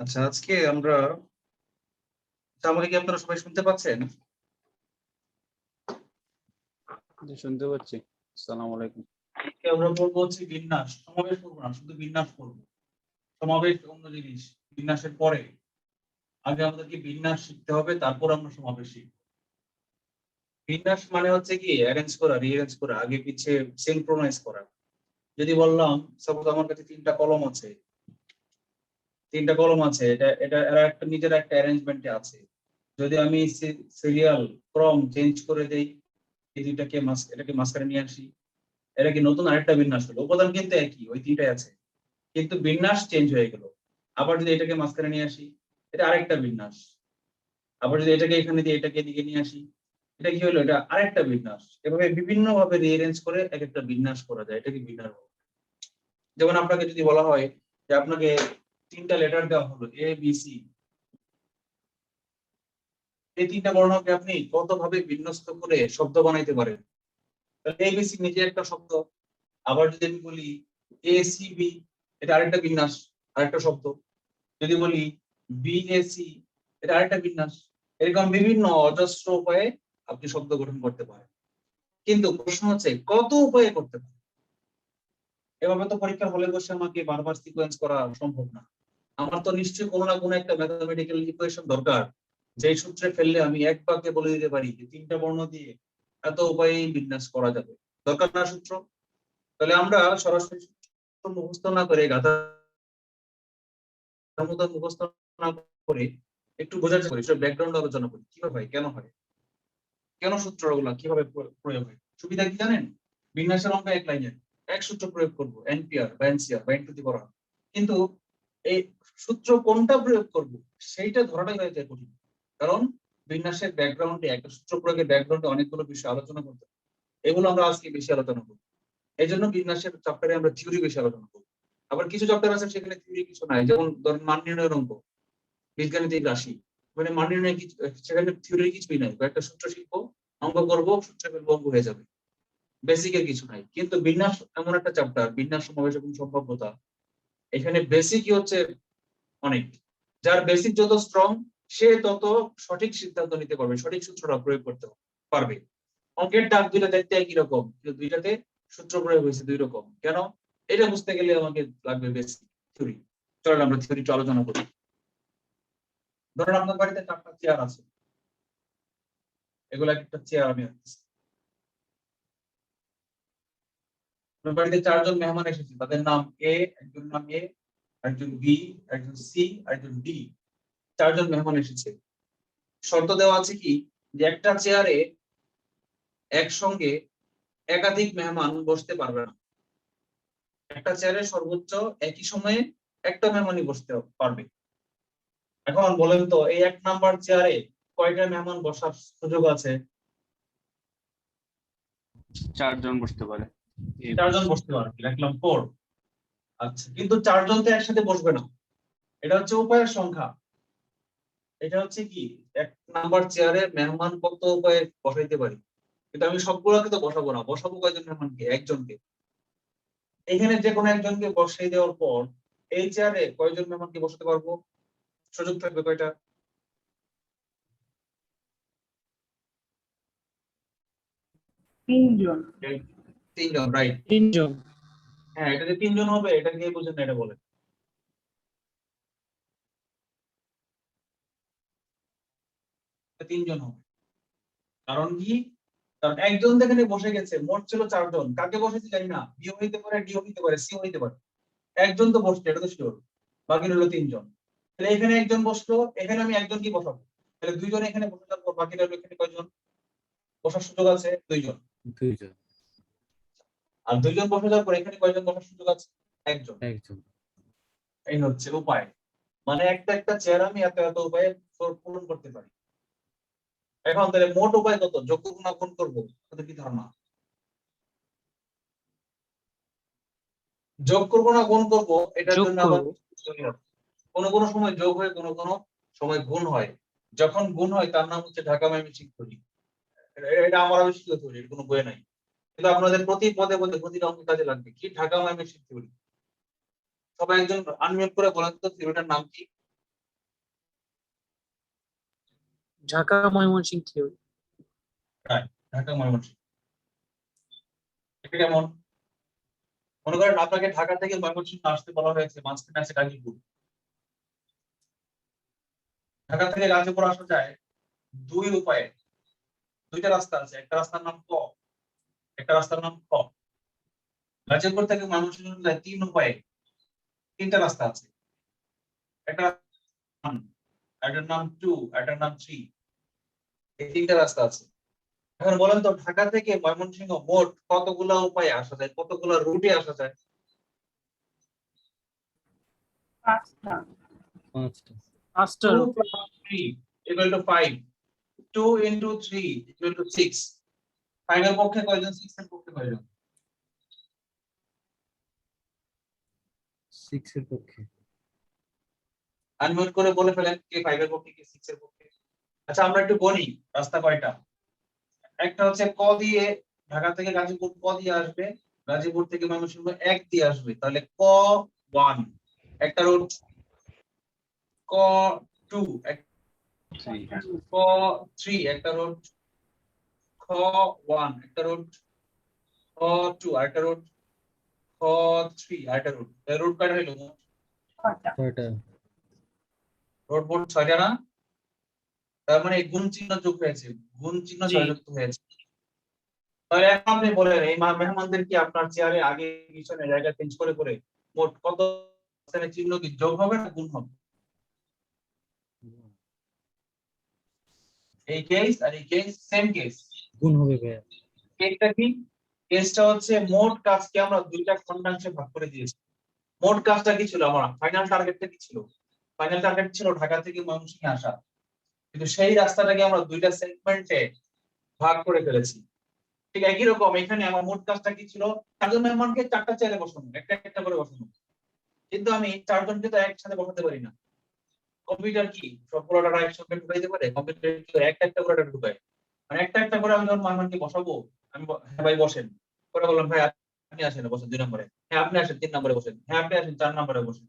আচ্ছা, আজকে আমরা আমাকে কি আপনারা সবাই শুনতে পাচ্ছেন? জি, শুনতে পাচ্ছি। আসসালামু আলাইকুম। আজকে আমরা বলবো হচ্ছে বিন্যাস। সমাবেশ করবো না, শুধু বিন্যাস করবো। সমাবেশ অন্য জিনিস, বিন্যাসের পরে। আগে আমাদেরকে বিন্যাস শিখতে হবে, তারপর আমরা সমাবেশ শিখবো। বিন্যাস মানে হচ্ছে কি অ্যারেঞ্জ করা, রিঅ্যারেঞ্জ করা, আগে পিছে সিনক্রোনাইজ করা। যদি বললাম সাপোজ আমার কাছে তিনটা কলম আছে, এটা এটা এরা একটা নিজের একটা অ্যারেঞ্জমেন্টে আছে। যদি আমি সিরিয়াল ক্রম চেঞ্জ করে দেই, এই দুইটাকে এটাকে মাঝখানে নিয়ে আসি, এটা কি নতুন আরেকটা বিন্যাস হলো। উপাদান কিন্তু একই, ওই তিনটাই আছে, কিন্তু বিন্যাস চেঞ্জ হয়ে গেল। আবার যদি এটাকে মাঝখানে নিয়ে আসি, এটা আরেকটা বিন্যাস। আবার যদি এটাকে এখানে দিয়ে এটাকে এদিকে নিয়ে আসি, এটা কি হলো, এটা আরেকটা বিন্যাস। এভাবে বিভিন্ন ভাবে রিঅ্যারেঞ্জ করে এক একটা বিন্যাস করা যায়, এটাকে বিন্যাস বলে। যেমন আপনাকে যদি বলা হয় যে আপনাকে তিনটা লেটার দেওয়া হলো এ বি সি, এই তিনটা বর্ণকে আপনি কত ভাবে বিন্যস্ত করে শব্দ বানাইতে পারেন। তাহলে এ বি সি নিজে একটা শব্দ। আবার যদি আমি বলি এ সি বি, এটা আরেকটা বিন্যাস, আরেকটা শব্দ। যদি বলি বিএসি, এটা আরেকটা বিন্যাস। এরকম বিভিন্ন অজস্র উপায়ে আপনি শব্দ গঠন করতে পারেন, কিন্তু প্রশ্ন হচ্ছে কত উপায়ে করতে পারেন। এভাবে তো পরীক্ষার হলে বসে আমাকে বারবার সিকোয়েন্স করা সম্ভব না। আমার তো নিশ্চয়ই কোনো না কোনো একটা ম্যাথমেটিক্যাল ইকুয়েশন দরকার, যে সূত্রে ফেললে আমি এক বাক্যে বলে দিতে পারি যে তিনটা বর্ণ দিয়ে এত উপায়ে বিন্যাস করা যাবে। দরকার না সূত্র? তাহলে আমরা সরাসরি সূত্র মুখস্থ না করে গাধার মতো মুখস্থ না করে একটু বোঝার চেষ্টা করি, ব্যাকগ্রাউন্ড আলোচনা করি, কিভাবে হয়, কেন হয়, কেন সূত্রগুলো কিভাবে প্রয়োগ হয়। সুবিধা কি জানেন? বিন্যাসের অঙ্ক এক লাইনের, এক সূত্র প্রয়োগ করব, এনপিআর বা এনসিআর বা ইনটু দি পাওয়ার। কিন্তু এই সূত্র কোনটা প্রয়োগ করব সেইটা ধরাটাই হয়ে যায় কঠিন। কারণ বিন্যাসের ব্যাকগ্রাউন্ডে, একটা সূত্র প্রয়োগের ব্যাকগ্রাউন্ডে অনেকগুলো বিষয় আলোচনা করতে হবে। এগুলো আমরা আজকে বেশি আলোচনা করব। এই জন্য বিন্যাসের চ্যাপ্টারে আমরা থিওরি বেশি আলোচনা করব। আবার কিছু চ্যাপ্টার আছে সেখানে থিওরি কিছু নাই, যেমন ধরেন মান নির্ণয়ের অঙ্ক, বীজগাণিতিক রাশি, মানে মান নির্ণয় কিছু, সেখানে থিওরি কিছুই নাই। একটা সূত্র শিখবো, অঙ্ক করবো, সূত্র ফেলবো, অঙ্ক হয়ে যাবে। বেসিকের কিছু নাই। কিন্তু বিন্যাস এমন একটা চ্যাপ্টার, বিন্যাস, সমাবেশ এবং সম্ভাব্যতা, এখানে বেসিকই হচ্ছে অনেক। যার বেসিক যত স্ট্রং, সে তত সঠিক সিদ্ধান্ত নিতে পারবে, সঠিক সূত্রটা প্রয়োগ করতে পারবে। অঙ্কের ডাক দুইটা দেখতে একই রকম, কিন্তু দুইটাতে সূত্র প্রয়োগ হয়েছে দুই রকম। কেন? এটা বুঝতে গেলে আমাকে লাগবে বেসিক থিওরি। চলো আমরা থিওরিটা আলোচনা করি। ধরেন আপনার বাড়িতে 4টা চেয়ার আছে, এগুলো একটা চেয়ার আমি আনতেছি। আপনার বাড়িতে 4জন মেহমান এসেছে, তাদের নাম এ, একজন নাম এ, একজন বি, একজন সি, একজন ডি। 4জন মেহমান এসেছে। শর্ত দেওয়া আছে কি, যে একটা চেয়ারে একসঙ্গে একাধিক মেহমান বসতে পারবে না। একটা চেয়ারে সর্বোচ্চ একই সময়ে একটা মেহমানই বসতে পারবে। এখন বলেন তো, এই 1 নাম্বার চেয়ারে কয়টা মেহমান বসার সুযোগ আছে? 4 জন বসতে পারে। 4জন বসতে পারবে, লিখলাম 4। আচ্ছা, কিন্তু 4জন তো একসাথে বসবে না। এটা হচ্ছে উপায়ের সংখ্যা। এটা হচ্ছে কি, 1 নাম্বার চেয়ারে মেহমান কত উপায়ে বসাইতে পারি, কিন্তু আমি সবগুলোকে তো বসাবো না। বসাবো কয়জন মেহমানকে? একজনকে। এখানে যে কোনো একজনকে বসাই দেওয়ার পর এই চেয়ারে কয়জন মেহমানকে বসাতে পারবো? সুযোগ থাকবে কয়টা? 3 জন। 3জন, রাইট। 3 জন। হ্যাঁ, এটা যে 3জন হবে, এটা কে বুঝেন না, এটা বলে। 3জন হবে। কারণ কি? কারণ একজন যেখানে বসে গেছে, মোট ছিল 4জন, কাকে বসেছে জানি না, বি হইতে পারে, ডি হইতে পারে, সি হইতে পারে। একজন তো বসছে, এটা তো শিওর। বাকি রইলো 3জন। তাহলে এখানে একজন বসলো, এখানে আমি একজনকে বসাবো। তাহলে 2জন এখানে বসে যাওয়ার পর বাকি রইলো এখানে কয়জন বসার সুযোগ আছে? 2জন। 2 জন। আর 2জন বসে যাওয়ার পর এখানে কয়জন বসার সুযোগ আছে? একজন। 1 জন। এই হচ্ছে উপায়। মানে একটা একটা চেয়ার আমি এত এত উপায়ে পূরণ করতে পারি। এখন তাহলে মোট উপায় কত? যোগ করবো না গুণ করবো? তাদের কি ধারণা? যোগ করবো না গুণ করবো, এটার যোগ জন্য আবার করব। কোনো কোনো সময় যোগ হয়, কোনো কোনো সময় গুণ হয়। যখন গুণ হয় তার নাম হচ্ছে ঢাকা ম্যাজিক থিওরি। এটা আমার আবিষ্কৃত থিওরি, এর কোনো বই নাই। কিন্তু আপনাদের প্রতি পদে পদে প্রতিটা অঙ্কে কাজে লাগবে। কি ঢাকা ম্যাজিক থিওরি? সবাই একজন আনমিউট করে বলেন তো থিওরিটার নাম কি? ঢাকা ময়মনসিংহ থিওরি। ঢাকা ময়মনসিংহ। এটা কেমন? মনে করেন আপনাকে ঢাকা থেকে ময়মনসিংহ আসতে বলা হয়েছে, মাঝখানে আছে গাজীপুর। ঢাকা থেকে গাজীপুর আসা যায় দুই উপায়ে, দুইটা রাস্তা আছে। একটা রাস্তার নাম ক, একটা রাস্তার নাম খ। গাজীপুর থেকে ময়মনসিংহ যায় তিন উপায়ে, তিনটা রাস্তা আছে। একটা নাম, একটার নাম টু, একটার নাম থ্রি। এই তিনটা রাস্তা আছে। এখন বলেন তো ঢাকা থেকে ময়মনসিংহ মোট কতগুলা উপায়ে আসা যায়, কতগুলা রুটে আসা যায়? 5টা। 5টা। 5টা 2 root. plus 3 equal to 5. 2 into 3 equal to 6. 5 এর পক্ষে কয়জন, 6 এর পক্ষে কয়জন? 6 এর পক্ষে। আনমিউট করে বলে ফেলেন কে 5 এর পক্ষে, কে 6 এর পক্ষে। আচ্ছা আমরা একটু গণি রাস্তা কয়টা। একটা হচ্ছে ক দিয়ে, ঢাকা থেকে গাজীপুর ক দিয়ে আসবে, গাজীপুর থেকে ময়মনসিংহ 1 দিয়ে আসবে, তাহলে ক 1 একটা রোড, ক 2 ক 3 একটা রোড, খ 1 একটা রোড, খ 2 আরেকটা রোড, খ 3 আরেকটা রোড। রোড কয়টা হইলো? 6টা। রোড মোট 6টা না? তার মানে গুণ চিহ্ন যোগ হয়েছে, গুণ চিহ্ন জি। সংযুক্ত হয়েছে। তাহলে এখন আপনি বলেন এই মেহমানদের কি আপনার চেয়ারে আগে পিছনে জায়গা চেঞ্জ করে করে মোট কত চিহ্ন কি যোগ হবে না গুণ হবে? এই কেস আর এই কেস সেম কেস। গুণ হবে ভাইয়া। কেসটা কি? কেসটা হচ্ছে মোট কাজকে আমরা দুইটা খণ্ডাংশে ভাগ করে দিয়েছি। মোট কাজটা কি ছিল আমার, ফাইনাল টার্গেটটা কি ছিল? ফাইনাল টার্গেট ছিল ঢাকা থেকে ময়মনসিংহে আসা, কিন্তু সেই রাস্তাটাকে আমরা দুইটা সেগমেন্টে ভাগ করে ফেলেছি। ঠিক একই রকম এখানে আমার মোট কাজটা কি ছিল, চারজন মেহমানকে চারটা চেয়ারে বসানো, একটা একটা করে বসানো। কিন্তু আমি চারজনকে তো একসাথে বসাতে পারি না। কম্পিউটার কি সবগুলো ডাটা একসঙ্গে ঢুকাইতে পারে? কম্পিউটার কি একটা একটা করে ডাটা ঢুকায়? মানে একটা একটা করে আমি যখন মেহমানকে বসাবো, আমি হ্যাঁ ভাই বসেন, করে বললাম ভাই আপনি আসেন বসেন 2 নম্বরে, হ্যাঁ আপনি আসেন 3 নম্বরে বসেন, হ্যাঁ আপনি আসেন 4 নম্বরে বসেন।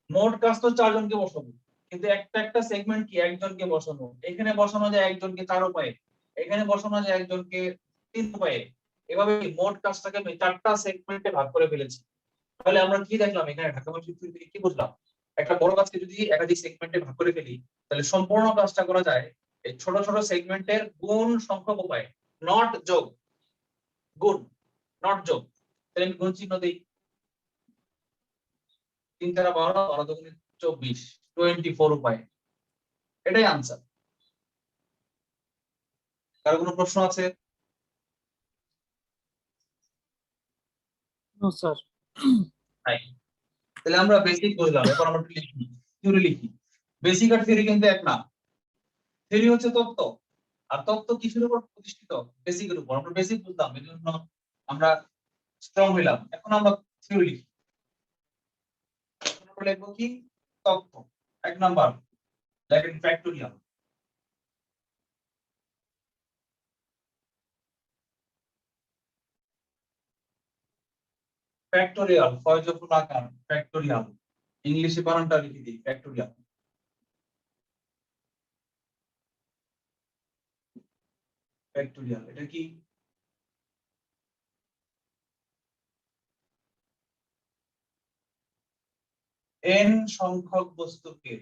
মোট কাজ তো চারজনকে বসাবো, কিন্তু একটা একটা সেগমেন্ট কি একজনকে বসানো। এখানে বসানো যায় একজনকে 4 উপায়ে, এখানে বসানো যায় একজনকে 3 উপায়ে। এভাবে মোট কাজটাকে আমি 4টা সেগমেন্টে ভাগ করে ফেলেছি। তাহলে আমরা কি দেখলাম এখানে ঢাকা মহানগর থেকে কি বুঝলাম? একটা বড় কাজকে যদি একাধিক সেগমেন্টে ভাগ করে ফেলি, তাহলে সম্পূর্ণ কাজটা করা যায় এই ছোট ছোট সেগমেন্টের গুণ সংখ্যক উপায়ে, নট যোগ, গুণ নট যোগ। তাহলে আমি গুণ চিহ্ন দিই, 3 দ্বারা 12, 12 দুগুণে 24, 24 উপায়। এটাই আনসার। কারো কোনো প্রশ্ন আছে? No sir. নাই। তাহলে আমরা বেসিক বুঝলাম, এবার আমরা একটু লিখি, থিওরি লিখি। বেসিক আর থিওরি কিন্তু এক না। থিওরি হচ্ছে তত্ত্ব, আর তত্ত্ব কিসের উপর প্রতিষ্ঠিত? বেসিকের উপর। আমরা বেসিক বুঝলাম, এই জন্য আমরা স্ট্রং হইলাম। এখন আমরা থিওরি লিখি। আমরা লিখবো কি? তত্ত্ব। 1 নাম্বার লেখেন ফ্যাক্টোরিয়াল। ফ্যাক্টোরিয়াল ফয়জফুল আকার, ফ্যাক্টোরিয়াল ইংলিশে বানানটা লিখে দিই, ফ্যাক্টোরিয়াল। ফ্যাক্টোরিয়াল এটা কি? n সংখ্যক বস্তুকে,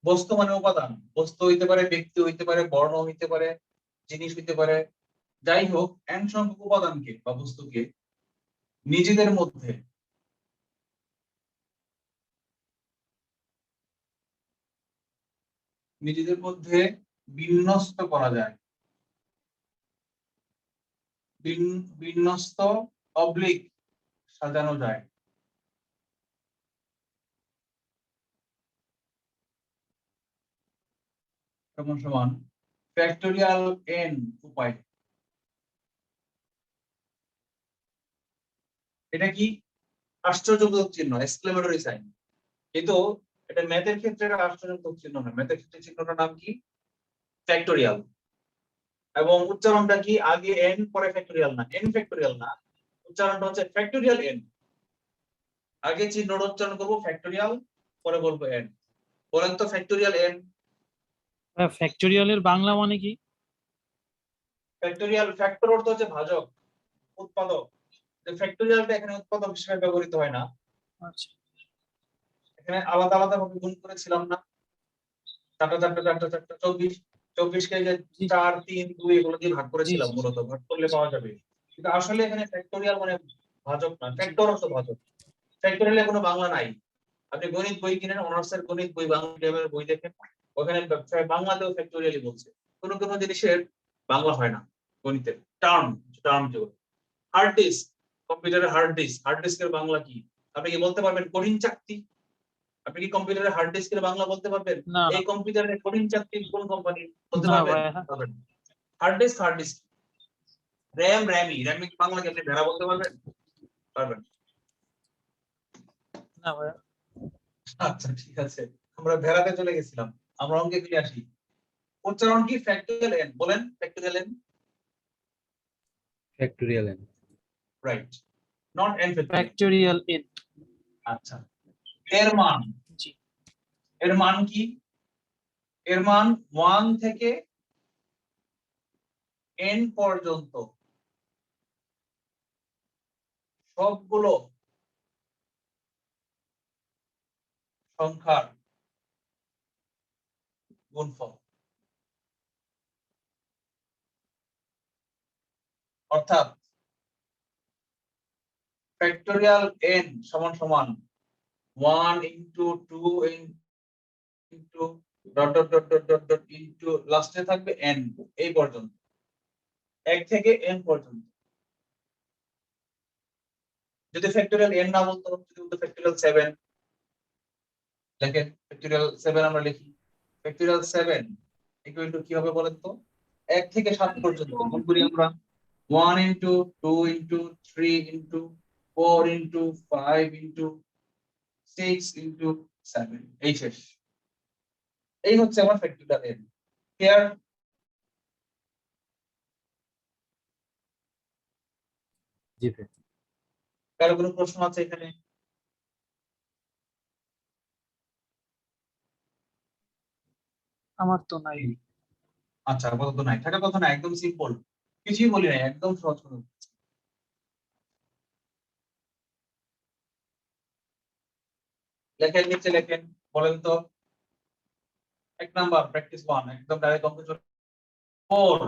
বস্তু মানে উপাদান, বস্তু হইতে পারে, ব্যক্তি হইতে পারে, বর্ণ হইতে পারে, জিনিস হইতে পারে, যাই হোক n সংখ্যক উপাদানকে বা বস্তুকে নিজেদের মধ্যে বিন্যস্ত করা যায়। বিন্যস্ত অবলিক সাজানো যায়। সমান সমান ফ্যাক্টোরিয়াল n উপায়। এটা কি? আশ্চর্যবোধক চিহ্ন, এক্সক্লেমেটরি সাইন। কিন্তু এটা ম্যাথের ক্ষেত্রে এটা আশ্চর্যবোধক চিহ্ন না, ম্যাথের ক্ষেত্রে চিহ্নটার নাম কি? ফ্যাক্টোরিয়াল। এবং উচ্চারণটা কি? আগে n পরে ফ্যাক্টোরিয়াল না, n ফ্যাক্টোরিয়াল না, উচ্চারণটা হচ্ছে ফ্যাক্টোরিয়াল এন। আগে চিহ্নটা উচ্চারণ করবো ফ্যাক্টোরিয়াল, পরে বলবো এন। বলেন তো ফ্যাক্টোরিয়াল এন। ফ্যাক্টোরিয়ালের বাংলা মানে কি? ফ্যাক্টোরিয়াল, ফ্যাক্টর অর্থ হচ্ছে ভাজক, উৎপাদক। যে ফ্যাক্টোরিয়ালটা এখানে উৎপাদক হিসেবে ব্যবহৃত হয় না, আচ্ছা, এখানে আলাদা আলাদা ভাবে গুণ করেছিলাম না, চারটা চারটা চারটা চারটা 24, 24 কে যে জি 4 3 2 এগুলো দিয়ে ভাগ জি করেছিলাম, জি মূলত ভাগ করলে পাওয়া যাবে। কিন্তু আসলে এখানে ফ্যাক্টোরিয়াল মানে ভাজক না, জি। ফ্যাক্টর অর্থ ভাজক। ফ্যাক্টোরিয়ালে কোনো বাংলা নাই। আপনি গণিত বই কিনেন, অনার্সের গণিত বই, বাংলা মিডিয়ামের বই দেখেন, ওখানে বাংলাতেও ফ্যাক্টোরিয়ালই বলছে। কোনো কোনো জিনিসের বাংলা হয় না গণিতের টার্ম, টার্ম যেগুলো। হার্ড ডিস্ক, কম্পিউটারের হার্ড ডিস্ক, হার্ড ডিস্কের বাংলা কি? আপনি কি বলতে পারবেন কঠিন চাকতি? আপনি কি কম্পিউটারের হার্ড ডিস্কের বাংলা বলতে পারবেন? না না এই কম্পিউটারের কঠিন চাকতি কোন কোম্পানি বলতে না পারবেন? ভাইয়া, পারবেন। Hard disk, hard disk. RAM, র‍্যামি, র‍্যামি বাংলা কি আপনি ভেড়া বলতে পারবেন? পারবেন। না ভাইয়া। আচ্ছা ঠিক আছে, আমরা ভেড়াতে চলে গেছিলাম, আমরা অঙ্কে ফিরে আসি। উচ্চারণ কি ফ্যাক্টোরিয়াল এন, বলেন factorial N. Factorial N. Right, not an factorial. Factorial N. আচ্ছা, এর মান, জি এর মান কি? এর মান 1 থেকে n পর্যন্ত সবগুলো সংখ্যার গুণফল। অর্থাৎ ফ্যাক্টোরিয়াল n সমান সমান 1 into 2 into dot dot dot dot dot dot into লাস্টে থাকবে n, এই পর্যন্ত, 1 থেকে n পর্যন্ত। যদি ফ্যাক্টোরিয়াল n না বলতো, যদি বলতো ফ্যাক্টোরিয়াল 7, দেখেন ফ্যাক্টোরিয়াল 7 আমরা লিখি। ফ্যাক্টোরিয়াল 7 ইকুয়াল টু কি হবে বলেন তো? 1 থেকে 7 পর্যন্ত গুণ করি আমরা। 1 into 2 into 3 into 4 into 5 into 6 into 7, এই শেষ। এই হচ্ছে আমার ফ্যাক্টোরিয়াল n। ক্লিয়ার? জি ভাই। কারো কোনো প্রশ্ন আছে এখানে? আমার তো নাই। আচ্ছা, আপাতত নাই, থাকার কথা না, একদম সিম্পল, কিছুই বলি নাই, একদম সহজ কথা। লেখেন, নিচে লেখেন, বলেন তো। 1 নাম্বার প্র্যাকটিস 1, একদম ডাইরেক্ট অঙ্ক চলে। 4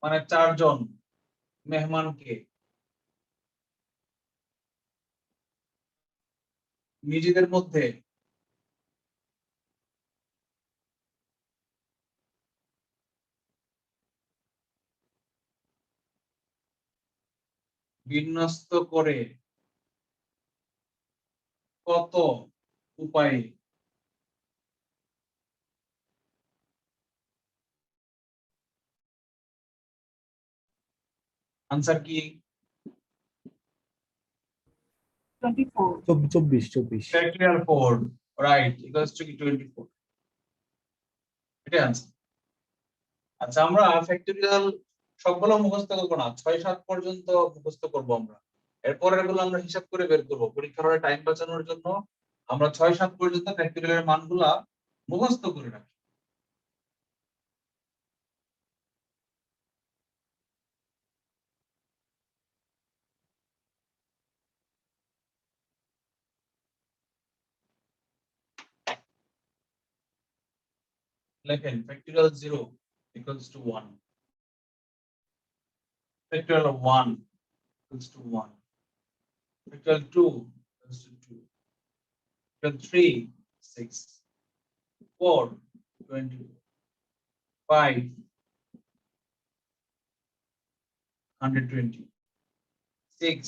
মানে 4 জন মেহমানকে নিজেদের মধ্যে বিন্যস্ত করে কত উপায়ে আনসার কি? 24 ফ্যাক্টোরিয়াল 4, রাইট, ইকুয়ালস টু 24, এটাই আনসার। আচ্ছা, আমরা ফ্যাক্টোরিয়াল সবগুলো মুখস্থ করবো না, 6 7 পর্যন্ত মুখস্থ করবো আমরা। এরপরের গুলো আমরা হিসাব করে বের করবো, পরীক্ষার হলে টাইম বাঁচানোর জন্য আমরা 6 7 পর্যন্ত ফ্যাক্টোরিয়ালের মানগুলা মুখস্থ করে রাখি। লেখেন factorial 0 equals to 1, factorial 1 equals to 1, factorial 2 equals to 2, factorial 3 6, 4 20, 5 120, 6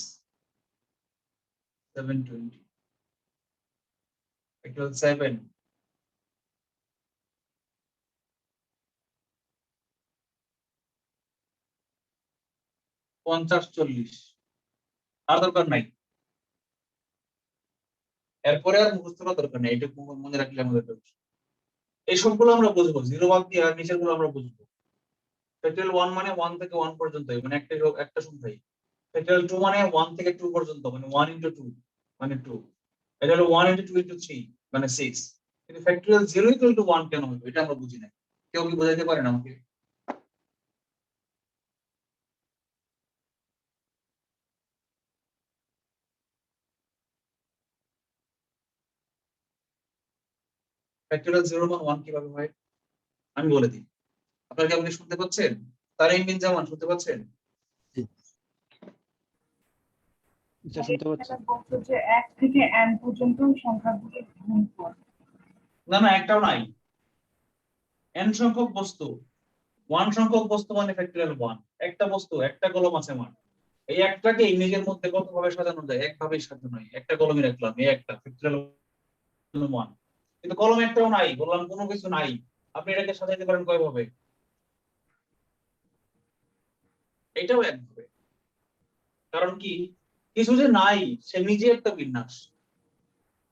720, factorial 7 50 40। আর দরকার নাই, এরপরে আর মুখস্থ করার দরকার নেই, এটা মনে রাখলে আমাদের যথেষ্ট। এই সবগুলো আমরা বুঝবো, জিরো বাদ দিয়ে আর নিচের গুলো আমরা বুঝবো। ফ্যাক্টোরিয়াল 1 মানে 1 থেকে 1 পর্যন্ত, মানে একটা সংখ্যাই। ফ্যাক্টরিয়াল 2 মানে 1 থেকে 2 পর্যন্ত, মানে 1 into 2 মানে 2। এটা হলো 1 into 2 into 3 মানে 6। কিন্তু ফ্যাক্টরিয়াল 0 equal to 1 কেন হবে এটা আমরা বুঝি না। কেউ কি বোঝাইতে পারেন আমাকে? ফ্যাক্টরিয়াল 0 মান 1 কিভাবে হয় আমি বলে দিই। আপনারা কি আমাকে শুনতে পাচ্ছেন? তারিম বিন জামান শুনতে পাচ্ছেন? আচ্ছা, শুনতে পাচ্ছি। বলতো যে 1 থেকে n পর্যন্ত সংখ্যাগুলো গুণফল। না না, একটাও নাই। n সংখ্যক বস্তু, 1 সংখ্যক বস্তু মানে ফ্যাক্টরিয়াল 1। একটা বস্তু, একটা কলম আছে আমার, এই একটাকে ইমেজের মধ্যে কত ভাবে সাজানো যায়? একভাবেই সাজানো হয়। একটা কলমে রাখলাম, এই একটা ফ্যাক্টরিয়াল 1। কিন্তু কলম একটাও নাই, বললাম কোনো কিছু নাই, আপনি এটাকে সাজাইতে পারেন কয় ভাবে? এটাও একভাবে। কারণ কি, কিছু যে নাই সে নিজে একটা বিন্যাস।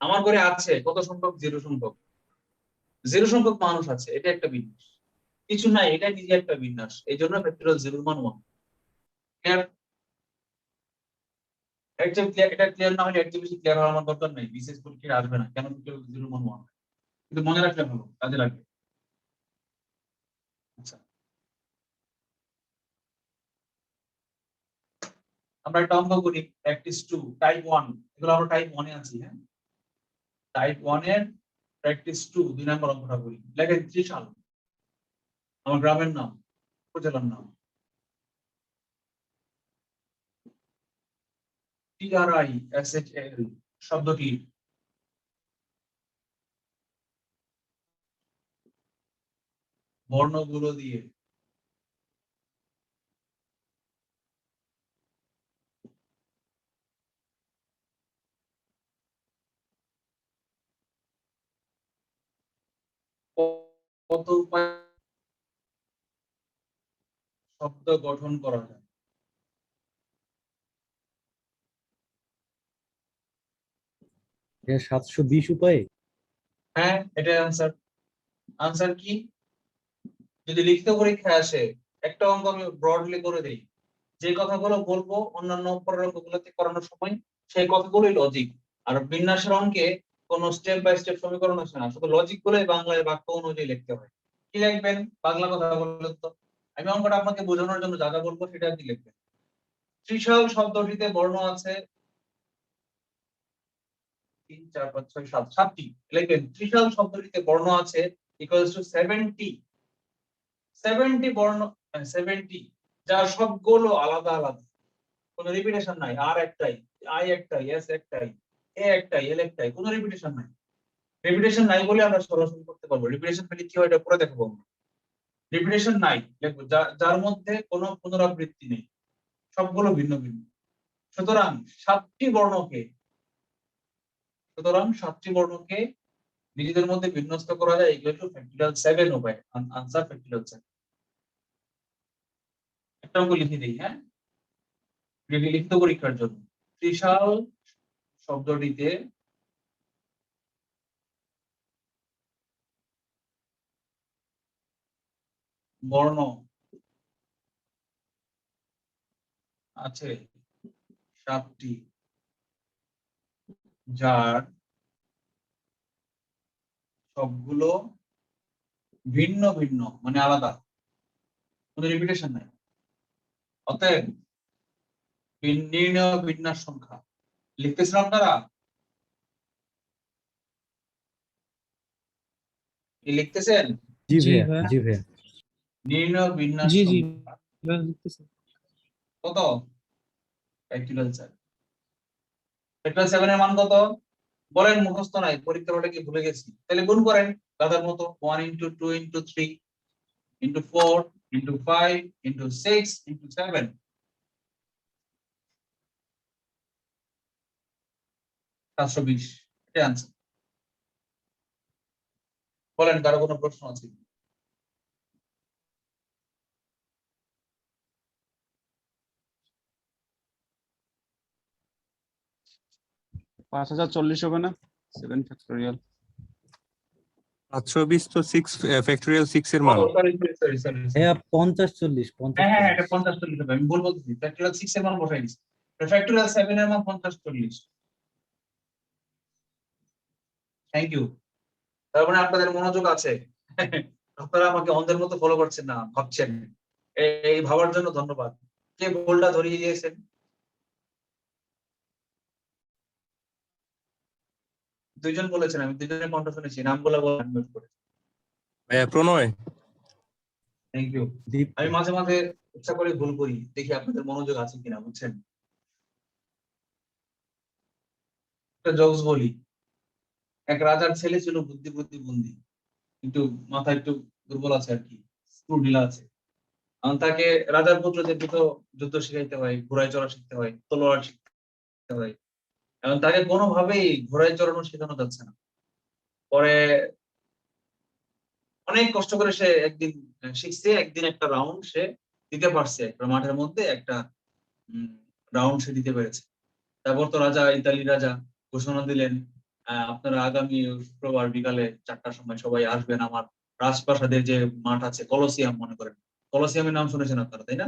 আমার ঘরে আছে কত সংখ্যক? 0 সংখ্যক, 0 সংখ্যক মানুষ আছে, এটা একটা বিন্যাস। কিছু নাই, এটা নিজে একটা বিন্যাস, এই জন্য ফ্যাক্টরিয়াল 0 মান 1। ক্লিয়ার? এটা ক্লিয়ার না হলে এর চেয়ে বেশি ক্লিয়ার হওয়ার আমার দরকার নাই। বিশেষ পরীক্ষায় আসবে না কেন ফ্যাক্টরিয়াল 0 মান 1, কিন্তু মনে রাখলে ভালো, কাজে লাগবে। আচ্ছা, আমরা একটা অঙ্ক করি, প্র্যাকটিস 2 টাইপ 1। এগুলো আমরা টাইপ 1 এ আছি। হ্যাঁ, টাইপ 1 এর প্র্যাকটিস 2 2 নম্বর অঙ্কটা করি। লেখেন ত্রিশাল, আমার গ্রামের নাম, উপজেলার নাম। TRISHAL শব্দটি বর্ণগুলো দিয়ে কত উপায়ে শব্দ গঠন করা যায়? 720 উপায়ে। হ্যাঁ, এটা आंसर। आंसर কি? যদি লিখিত পরীক্ষায় আসে, একটা অঙ্ক আমি ব্রডলি করে দেই, যে কথাগুলো বলবো অন্যান্য পরের অঙ্কগুলোতে করানোর সময় সেই কথাগুলোই লজিক। আর বিন্যাসের অঙ্কে কোনো স্টেপ বাই স্টেপ সমীকরণ আসে না, শুধু লজিক গুলোই বাংলায় বাক্য অনুযায়ী লিখতে হয়। কি লিখবেন? বাংলা কথা বললেন তো, আমি অঙ্কটা আপনাকে বোঝানোর জন্য যা যা বলবো সেটা আপনি লিখবেন। ত্রিশাল শব্দটিতে বর্ণ আছে 3 4 5 6 7 7টি। লিখবেন ত্রিশাল শব্দটিতে বর্ণ আছে ইকুয়ালস টু 70। 70 বর্ণ, 70, যার সবগুলো আলাদা আলাদা, কোনো রিপিটেশন নাই। আর একটাই, আই একটাই, এস একটাই, এ একটাই, এল একটাই, কোনো রিপিটেশন নাই। রিপিটেশন নাই বলে আমরা সরাসরি করতে পারবো। রিপিটেশন পেলে কি হয় এটা পরে দেখাবো আমরা। রিপিটেশন নাই লিখবো যার মধ্যে কোনো পুনরাবৃত্তি নেই, সবগুলো ভিন্ন ভিন্ন। সুতরাং 7টি বর্ণকে, সুতরাং 7টি বর্ণকে নিজেদের মধ্যে বিন্যস্ত করা যায় ইকুয়াল টু ফ্যাক্টরিয়াল 7 উপায়। Answer factorial 7। একটা অঙ্ক লিখে দেই। হ্যাঁ, লিখিত পরীক্ষার জন্য ত্রিশাল শব্দটিতে বর্ণ আছে 7টি, যার সবগুলো ভিন্ন ভিন্ন মানে আলাদা, কোনো রিপিটেশন নাই। অতএব নির্ণয় বিন্যাস সংখ্যা লিখতেছেন আপনারা? কি লিখতেছেন? জি জি ভাইয়া, ভাইয়া। জি ভাইয়া। নির্ণয় বিন্যাস জি জি সংখ্যা ভাইয়া, লিখতেছি। কত? ফ্যাক্টরিয়াল 7। ফ্যাক্টরিয়াল 7 এর মান কত বলেন? মুখস্থ নাই, পরীক্ষার হলে কি ভুলে গেছি? তাহলে গুণ করেন দাদার মতো। 1 into 2 into 3 into 4 into 5 into 6 into 7, 720। এটা आंसर। বলেন কারো কোনো প্রশ্ন আছে? 5040 হবে না? 7 ফ্যাক্টোরিয়াল। 720 তো 6 ফ্যাক্টরিয়াল 6 এর মান। Sorry sorry sorry. ভাইয়া 50 40 হ্যাঁ হ্যাঁ, 50 এটা 50 চল্লিশ হবে। আমি বলবো ফ্যাক্টরিয়াল 6 এর মান বসাই দিছি। ফ্যাক্টরিয়াল 7 এর মান 50 40। Thank you. তার মানে আপনাদের মনোযোগ আছে। আপনারা আমাকে অন্ধের মতো ফলো করছেন না, ভাবছেন। এই ভাবার জন্য ধন্যবাদ। কে ভুলটা ধরিয়ে দিয়েছেন? দুইজন বলেছেন, আমি দুইজনের কণ্ঠ শুনেছি, নামগুলো বলেন করে। প্রণয়, থ্যাংক ইউ। দীপ্ত। আমি মাঝে মাঝে ইচ্ছা করে ভুল করি, দেখি আপনাদের মনোযোগ আছে কিনা, বুঝছেন? একটা জোকস বলি। এক রাজার ছেলে ছিল বুদ্ধি বুদ্ধি বন্দি, কিন্তু মাথা একটু দুর্বল আছে আর কি, স্ক্রু ঢিলা আছে। তাকে রাজার পুত্রদের দুটো যুদ্ধ শিখাইতে হয়, ঘোড়ায় চড়া শিখতে হয়, তলোয়ার শিখতে হয়। এবং তাকে কোনোভাবেই ঘোড়ায় চড়ানো শেখানো যাচ্ছে না। পরে অনেক কষ্ট করে সে একদিন শিখছে, একদিন একটা রাউন্ড সে দিতে পারছে, একটা মাঠের মধ্যে একটা রাউন্ড সে দিতে পেরেছে। তারপর তো রাজা, ইতালির রাজা ঘোষণা দিলেন, আপনারা আগামী শুক্রবার বিকালে 4টার সময় সবাই আসবেন আমার রাজপ্রাসাদের যে মাঠ আছে, কলোসিয়াম মনে করেন। কলোসিয়ামের নাম শুনেছেন আপনারা, তাই না?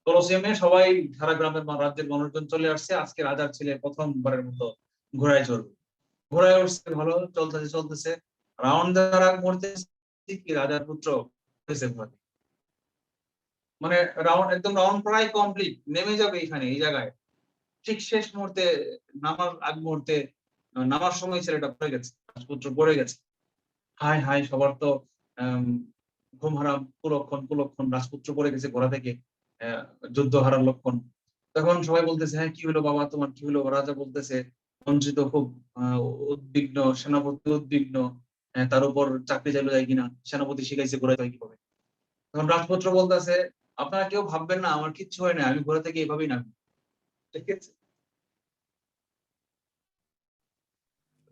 কলোসিয়ামে সবাই, সারা গ্রামের রাজ্যের মানুষজন চলে আসছে। আজকে রাজার ছেলে প্রথমবারের মতো ঘোড়ায় চড়বে। ঘোড়ায় উঠছে, ভালো চলতেছে চলতেছে, রাউন্ড দেওয়ার আগ মুহূর্তে কি রাজার পুত্র হয়েছে ঘোড়াতে। মানে একদম রাউন্ড প্রায় কমপ্লিট, নেমে যাবে এখানে এই জায়গায়, ঠিক শেষ মুহূর্তে, নামার আগ মুহূর্তে, নামার সময় ছেলেটা পড়ে গেছে, রাজপুত্র পড়ে গেছে। হাই হাই, সবার তো আহ ঘুম হারাম, কুলক্ষণ কুলক্ষণ, রাজপুত্র পড়ে গেছে ঘোড়া থেকে, যুদ্ধ হারার লক্ষণ। তখন সবাই বলতেছে, হ্যাঁ কি হলো বাবা তোমার, কি হলো? রাজা বলতেছে, মন্ত্রী তো খুব উদ্বিগ্ন, সেনাপতি উদ্বিগ্ন, তার উপর চাকরি চাইলো যায় কিনা, সেনাপতি শিখাইছে ঘোড়া যায় কিভাবে। তখন রাজপুত্র বলতেছে, আপনারা কেউ ভাববেন না আমার কিচ্ছু হয় না, আমি ঘোড়া থেকে এভাবেই নামি। ঠিক আছে?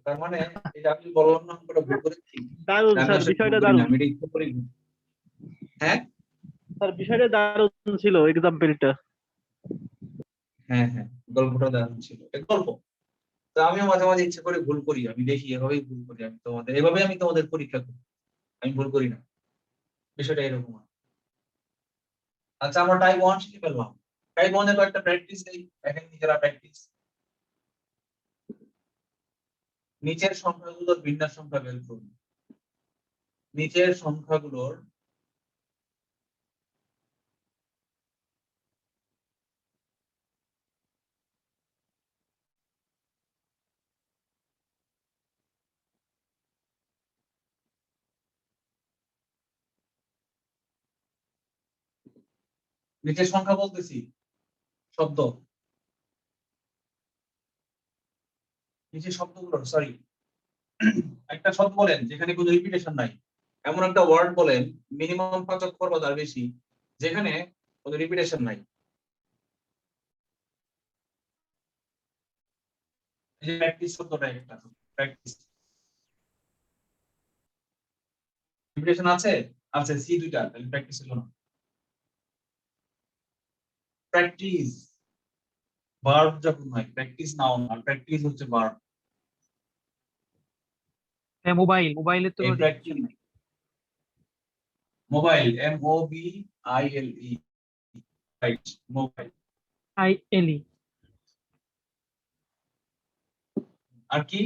তার মানে এটা আমি বললাম না, আমরা ভুল করেছি, দারুণ আমি স্যার, আসলে ভুল বিষয়টা করি না, দারুণ। আমি এটা ইচ্ছা করি না। হ্যাঁ স্যার বিষয়টা দারুণ ছিল, এক্সাম্পলটা। হ্যাঁ হ্যাঁ, গল্পটা দারুণ ছিল, এটা গল্প। তো আমিও মাঝে মাঝে ইচ্ছা করে ভুল করি, আমি দেখি এভাবেই ভুল করি, আমি তোমাদের পরীক্ষা করি, আমি ভুল করি না, বিষয়টা এরকম। আচ্ছা, আমরা টাইপ 1 শিখে ফেললাম। টাইপ 1 এর কয়েকটা প্র্যাকটিস দেই, দেখেন নিজেরা প্র্যাকটিস। নিচের সংখ্যাগুলোর বিন্যাস সংখ্যা বের করুন। নিচের সংখ্যাগুলোর নিচের সংখ্যা বলতেছি, শব্দ, নিচের শব্দগুলো, সরি, একটা শব্দ বলেন যেখানে কোনো রিপিটেশন নাই। এমন একটা ওয়ার্ড বলেন, মিনিমাম 5 অক্ষর বা তার বেশি, যেখানে কোনো রিপিটেশন নাই। এই যে প্র্যাকটিস শব্দটা, একটা প্র্যাকটিস, রিপিটেশন আছে, আছে সি দুইটা, তাহলে প্র্যাকটিস হলো না। প্র্যাকটিস ভার্ব যখন হয়, প্র্যাকটিস নাউন, আর প্র্যাকটিস হচ্ছে ভার্ব। হ্যাঁ, মোবাইলের তো এই কোনো প্র্যাকটিস, রিপিটেশন নাই। Mobile, MOBILE, right, mobile. ILE। আর কি?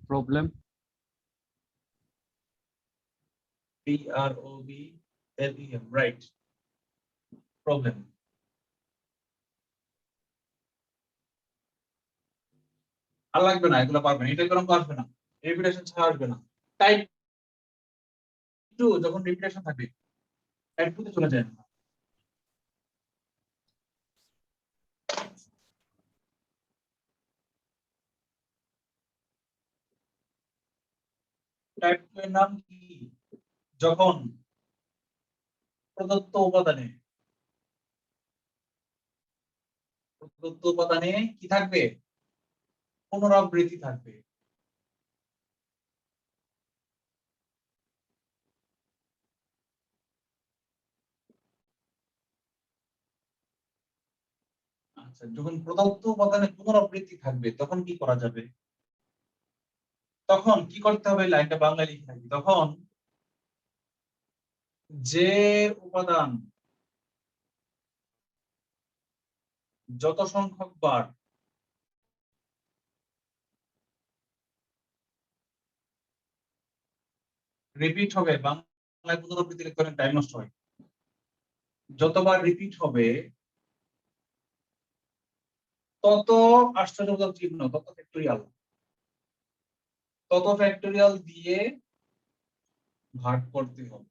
প্রবলেম। PROBLEM, right, problem. আর লাগবে না, এগুলো পারবেন, এটা এরকম আসবে না, রিপিটেশন ছাড়া আসবে না। টাইপ 2 যখন রিপিটেশন থাকবে, টাইপ 2 তে চলে যায় না। টাইপ 2 এর নাম কি? যখন প্রদত্ত উপাদানে, প্রদত্ত উপাদানে কি থাকবে? পুনরাবৃত্তি থাকবে। আচ্ছা, যখন প্রদত্ত উপাদানে পুনরাবৃত্তি থাকবে তখন কি করা যাবে? তখন কি করতে হবে, লাইনটা বাংলা লিখে থাকি, তখন যে উপাদান যত সংখ্যক বার রিপিট হবে, বাংলায় পুনরাবৃত্তি লিখতে অনেক টাইম নষ্ট হয়, যতবার রিপিট হবে তত আশ্চর্যবোধক চিহ্ন, তত ফ্যাক্টোরিয়াল দিয়ে ভাগ করতে হবে।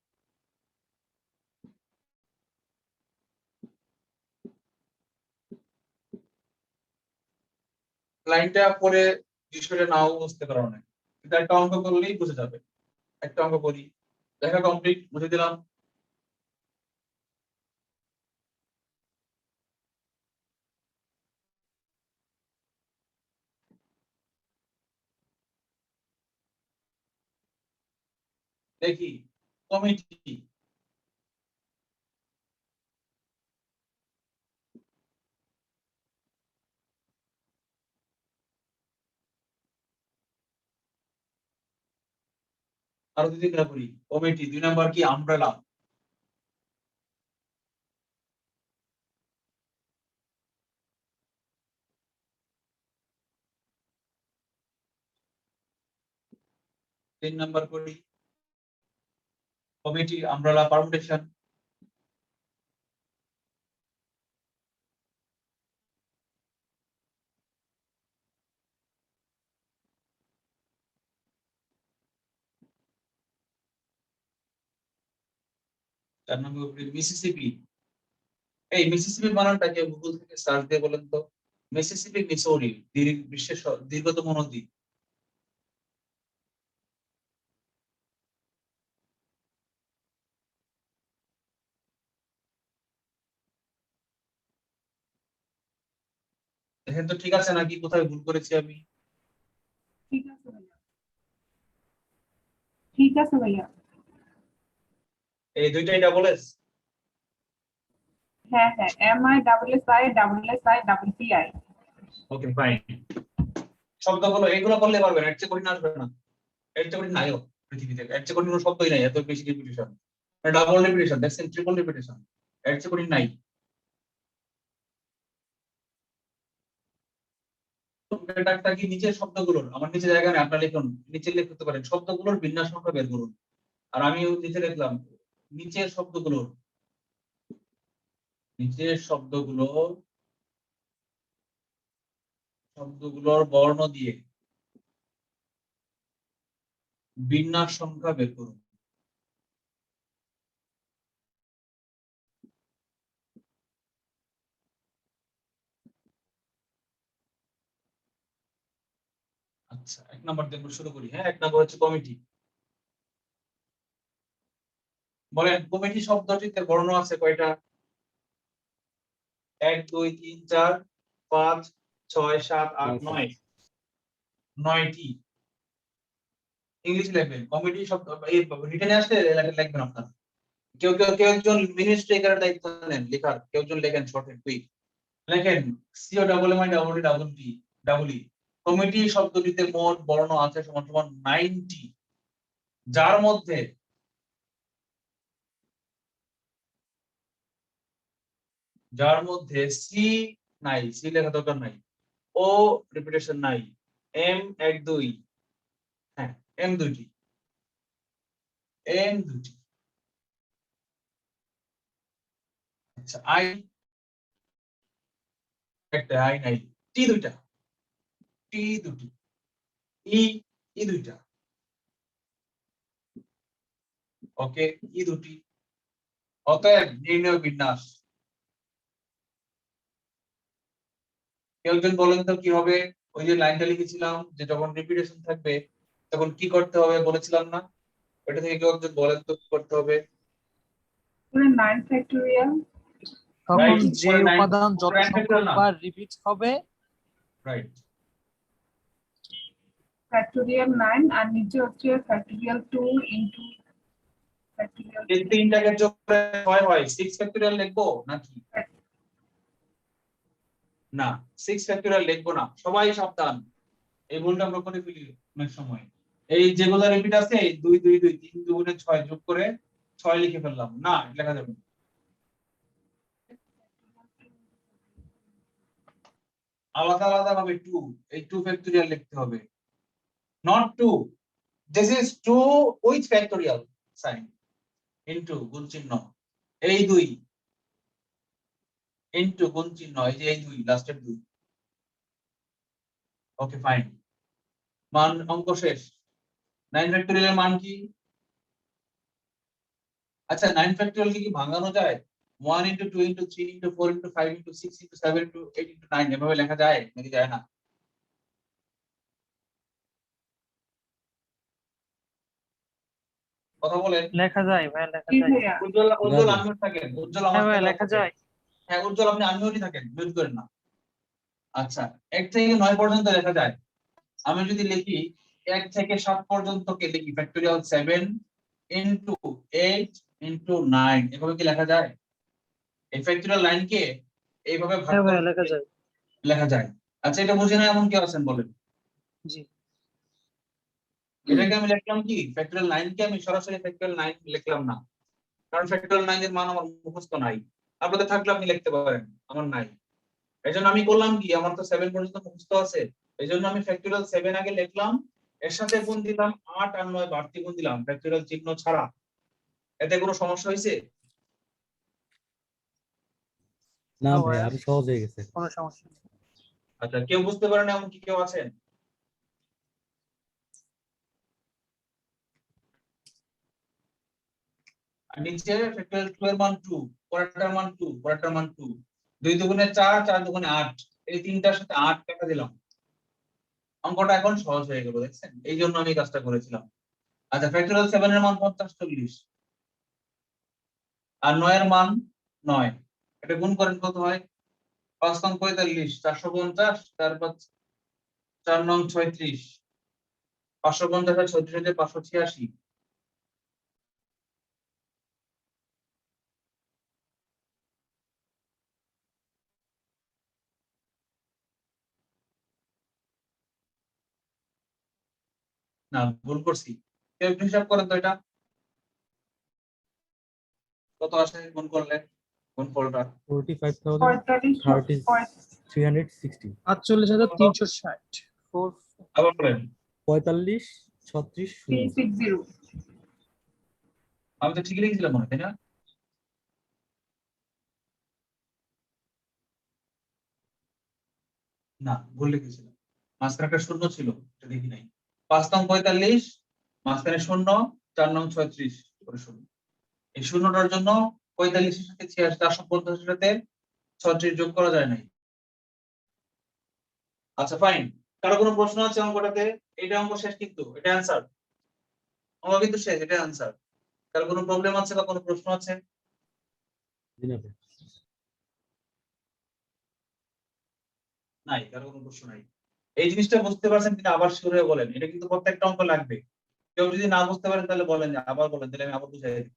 লাইনটা পরে বিষয়টা নাও বুঝতে পারো না, কিন্তু একটা অঙ্ক করলেই বুঝে যাবে। একটা অঙ্ক করি, লেখা কমপ্লিট, বুঝে দিলাম। দেখি কমিটি, আরো দুই তিনটা করি। কমিটি 2 নাম্বার কি আমব্রেলা, তিন নাম্বার করি কমিটি আমব্রেলা পারমুটেশন, চার নম্বর করি মিসিসিপি। এই মিসিসিপি বানানটা কেউ গুগল থেকে সার্চ দিয়ে বলেন তো। মিসিসিপি মিসৌরি বিশ্বের দীর্ঘতম নদী। দেখেন তো ঠিক আছে নাকি, কোথায় ভুল করেছি আমি। ঠিক আছে ভাইয়া, ঠিক আছে ভাইয়া। এই দুইটাই ডাবল এস। হ্যাঁ হ্যাঁ, MI SSI ওকে ফাইন। শব্দগুলো এগুলো করলে পারবেন, এর চেয়ে কঠিন আসবে না, এর চেয়ে কঠিন নাইও পৃথিবীতে, এর চেয়ে কঠিন কোনো শব্দই নাই, এত বেশি রিপিটিশন, ডাবল রিপিটিশন, দেখছেন, ট্রিপল রিপিটিশন, এর চেয়ে কঠিন নাই। এটা কি নিচের শব্দগুলোর, আমার নিচে জায়গা নেই, আপনারা লিখুন, নিচে লিখতে পারেন শব্দগুলোর বিন্যাস সংখ্যা বের করুন। আর আমি নিচে লিখলাম নিচের শব্দগুলোর, নিচের শব্দগুলোর বর্ণ দিয়ে বিন্যাস সংখ্যা বের করুন। আচ্ছা, এক নম্বর দিয়ে আমরা শুরু করি। হ্যাঁ, এক নম্বর হচ্ছে কমিটি। বলেন কমিটি শব্দটিতে বর্ণ আছে কয়টা? 1 2 3 4 5 6 7 8 9, 9টি। ইংলিশ লিখবেন কমিটি শব্দ, এই রিটেনে আসলে লিখবেন আপনারা। কেউ একজন মিনিস্ট্রেকারের দায়িত্ব নেন লেখার, কেউ একজন লেখেন শর্টে কুইক লেখেন C O double M I double T double T double E. Committee শব্দটিতে মোট বর্ণ আছে সমান সমান 90, যার মধ্যে সি নাই, সি লেখা দরকার নাই, ও রিপিটেশন নাই, এম 1 2, হ্যাঁ এম দুটি, আচ্ছা আই একটা, আই নাই, টি দুইটা, টি দুটি, ই ই দুইটা, ওকে ই দুটি। অতএব নির্ণয় বিন্যাস। কেউ একজন বলেন তো কি হবে, ওই যে লাইনটা লিখেছিলাম যে যখন রিপিটেশন থাকবে তখন কি করতে হবে বলেছিলাম না, ওটা থেকে কেউ একজন বলেন তো কি করতে হবে। 9 ফ্যাক্টোরিয়াল, তখন Right, যে উপরে nine- উপাদান যত উপরে nine সংখ্যক factorial না? বার রিপিট হবে রাইট, ফ্যাক্টোরিয়াল 9 আর নিচে হচ্ছে ফ্যাক্টোরিয়াল 2 ইনটু ফ্যাক্টোরিয়াল এই তিনটাকে যোগ করে 6 হয়, 6 ফ্যাক্টরিয়াল লিখবো নাকি না? 6 ফ্যাক্টরিয়াল লিখবো না, সবাই সাবধান, এই ভুলটা আমরা করে ফেলি অনেক সময়। এই যেগুলো রিপিট আছে এই 2 2 2 3 দুগুণে 6 যোগ করে 6 লিখে ফেললাম, না এটা লেখা যাবে না। আলাদা আলাদা ভাবে 2, এই 2 ফ্যাক্টরিয়াল লিখতে হবে, not 2, this is 2 with factorial sign into গুণ চিহ্ন, এই 2 into গুণ চিহ্ন, এই যে এই 2 লাস্টের 2। ওকে ফাইন, মান অঙ্ক শেষ। 9 ফ্যাক্টরিয়াল এর মান কি? আচ্ছা 9 ফ্যাক্টরিয়াল কি ভাঙানো যায়? 1 into 2 into 3 into 4 into 5 into 6 into 7 into 8 into 9 এভাবে লেখা যায় নাকি যায় না? কথা বলেন। লেখা যায় ভাই, লেখা কি যায়। ভাইয়া? উজ্জ্বল উজ্জ্বল আনমিউট থাকেন, উজ্জ্বল আমার হ্যাঁ ভাই, সাথে লেখা কথা যায়। বলেন। হ্যাঁ উজ্জ্বল আপনি আনমিউটই থাকেন, মিউট করেন না। আচ্ছা 1 থেকে 9 পর্যন্ত লেখা যায়। আমি যদি লিখি 1 থেকে 7 পর্যন্ত কে লিখি ফ্যাক্টরিয়াল 7 into 8 into 9 এভাবে কি লেখা যায়? এই ফ্যাক্টরিয়াল লাইনকে এইভাবে ভাগ হ্যাঁ ভাই, করে লেখা যায়। লেখা যায়। আচ্ছা এটা বুঝে না এমন কেউ আছেন বলেন? জি। এটাকে আমি লিখলাম কি ফ্যাক্টরিয়াল 9 কে আমি সরাসরি ফ্যাক্টরিয়াল 9 লিখলাম না, কারণ ফ্যাক্টরিয়াল 9 এর মান আমার মুখস্থ নাই। আপনাদের থাকলে আপনি লিখতে পারেন, আমার নাই। এইজন্য আমি করলাম কি, আমার তো 7 পর্যন্ত মুখস্থ আছে, এইজন্য আমি ফ্যাক্টরিয়াল 7 আগে লিখলাম, এর সাথে গুণ দিলাম 8 আর 9 বাড়তি গুণ দিলাম ফ্যাক্টরিয়াল চিহ্ন ছাড়া। এতে কোনো সমস্যা হয়েছে? না না ভাই, ভাইয়া, আরো সহজ হয়ে গেছে। কোনো সমস্যা নেই। আচ্ছা কেউ বুঝতে পারেন এমন কি কেউ আছেন? আর নিচে ফ্যাক্টরিয়াল 2 এর মান 2, পরেরটার মান 2, পরেরটার মান 2, 2 দুগুণে 4, 4 দুগুণে 8, এই তিনটার সাথে 8 কাটা দিলাম। অঙ্কটা এখন সহজ হয়ে গেল, দেখছেন? এই জন্য আমি কাজটা করেছিলাম। আচ্ছা ফ্যাক্টরিয়াল 7 এর মান 50 40 আর 9 এর মান 9, এটা গুণ করেন কত হয়? 5 নং 45, 450, 4 নং 36, 550 আর 36 এর 586। না ভুল করছি, কেউ একটু হিসাব করেন তো এটা কত আসে গুণ করলে, গুণ ফলটা 45,030 360 48,360 আবার বলেন। 45 36 0 360 আমি তো ঠিকই লিখেছিলাম মনে হয়, তাই না? না ভুল লিখেছিলাম, মাঝখানে একটা শূন্য ছিল, এটা দেখি নাই। 5 নং 45, মাঝখানে শূন্য, 4 নং 36 করে শূন্য। এই শূন্যটার জন্য 45 এর সাথে 450 এর সাথে 36 যোগ করা যায় নাই। আচ্ছা ফাইন, কারো কোনো প্রশ্ন আছে অঙ্কটাতে? এটা অঙ্ক শেষ, কিন্তু এটা অ্যান্সার, অঙ্ক কিন্তু শেষ, এটা অ্যান্সার। কারো কোনো প্রবলেম আছে বা কোনো প্রশ্ন আছে? নাই, কারো কোনো প্রশ্ন নাই। এই জিনিসটা বুঝতে পারছেন কিনা আবার শুরু হয়ে বলেন, এটা কিন্তু প্রত্যেকটা অঙ্ক লাগবে। কেউ যদি না বুঝতে পারেন তাহলে বলেন, যে আবার বলেন, তাহলে আমি আবার বুঝাই দিই।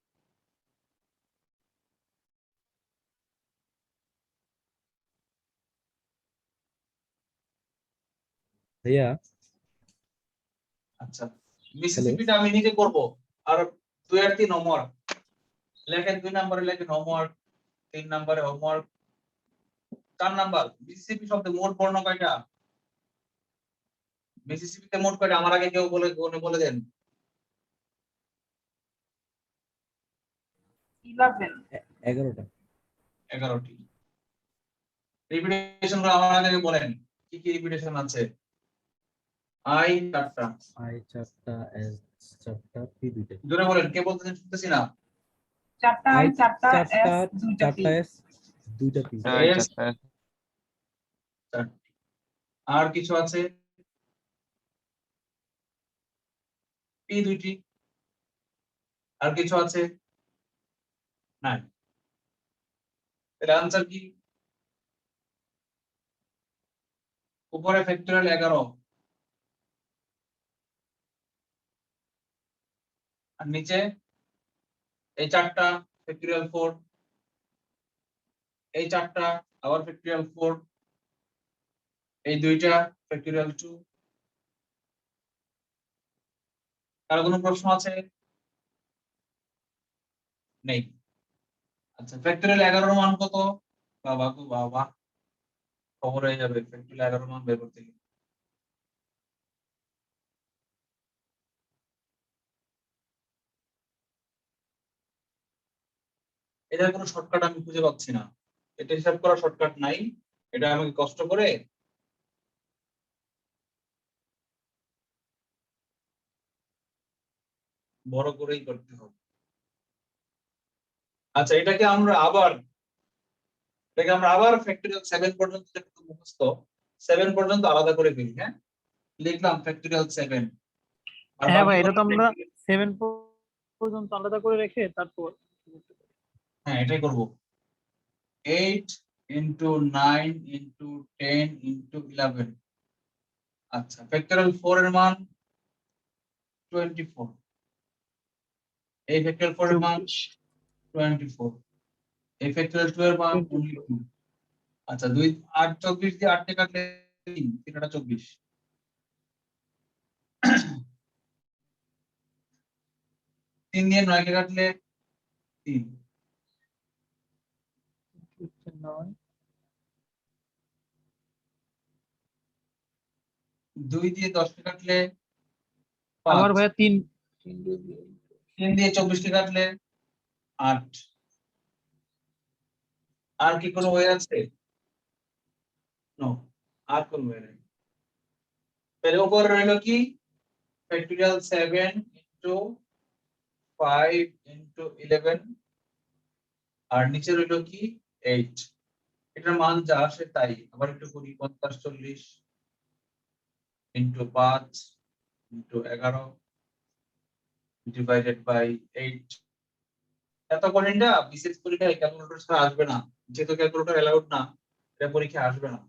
ভাইয়া। আচ্ছা মিসিসিপিটা আমি নিজে করব, আর 2 আর 3 হোমওয়ার্ক লেখেন, 2 নম্বরে লেখেন হোমওয়ার্ক, 3 নম্বরে হোমওয়ার্ক, 4 নাম্বার মিসিসিপি শব্দে মোট বর্ণ কয়টা? মিসিসিপিতে মোট কয়টা আমার আগে কেউ বলে বলে দেন। 11 11টা 11টি। রিপিটেশন গুলো আমার আগে বলেন, কি কি রিপিটেশন আছে? আই 4টা, আই 4টা, এস 4টা, পি 2টা। জোরে বলেন, কে বলতেছেন শুনতেছি না। 4টা আই I 4টা 4টা, S 2টা P 4টা এস 2টা পি। এস 4টি। আর কিছু আছে? পি 2টি। আর কিছু আছে? নাই। তাহলে আনসার কি? উপরে ফ্যাক্টরিয়াল 11 আর নিচে এই 4টা ফ্যাক্টরিয়াল 4, এই 4টা আবার ফ্যাক্টরিয়াল 4, এই 2টা ফ্যাক্টরিয়াল 2, কারো কোনো প্রশ্ন আছে? নেই। আচ্ছা, ফ্যাক্টরিয়াল 11 এর মান কত? বাবা গো বাবা, খবর হয়ে যাবে ফ্যাক্টরিয়াল 11 এর মান বের করতে গেলে। এটার কোনো শর্টকাট আমি খুঁজে পাচ্ছি না। এটা হিসাব করার শর্টকাট নাই, এটা আমাকে কষ্ট করে বড় করেই করতে হবে। আচ্ছা, এটাকে আমরা আবার ফ্যাক্টরিয়াল 7 পর্যন্ত যেটা মুখস্থ 7 পর্যন্ত আলাদা করে ফেলি। হ্যাঁ, লিখলাম ফ্যাক্টরিয়াল 7, আর হ্যাঁ ভাই, বাকি এটা তো আমরা 7 পর্যন্ত আলাদা করে রেখে তারপর হ্যাঁ এটাই করব। 8 into 9 into 10 into 11। আচ্ছা, ফ্যাক্টরিয়াল 4 এর মান 24, এই ফ্যাক্টরিয়াল 4 এর মান 24, এই ফ্যাক্টরিয়াল 2 এর মান only 2। আচ্ছা, 2 8 24 দিয়ে 8 কে কাটলে 3, 3 টা 24, 3 দিয়ে 9 কে কাটলে 3, 2 দিয়ে 10 কে কাটলে আবার 5, ভাইয়া 3 3 দিয়ে 24 কে কাটলে 8। আর কি কোনো ওয়ে আছে? নো, আর কোনো ওয়ে নেই। তাহলে উপরে রইলো কি? ফ্যাক্টরিয়াল 7 into 5 into 11, আর নিচে রইলো কি 8। এটার মান যা আসে তাই। আবার একটু করি, 50 40 into 5 into 11 divided by 8। এত কঠিনটা বিশেষ পরীক্ষায় ক্যালকুলেটর ছাড়া আসবে না, যেহেতু ক্যালকুলেটর অ্যালাউড না, এটা পরীক্ষায় আসবে না।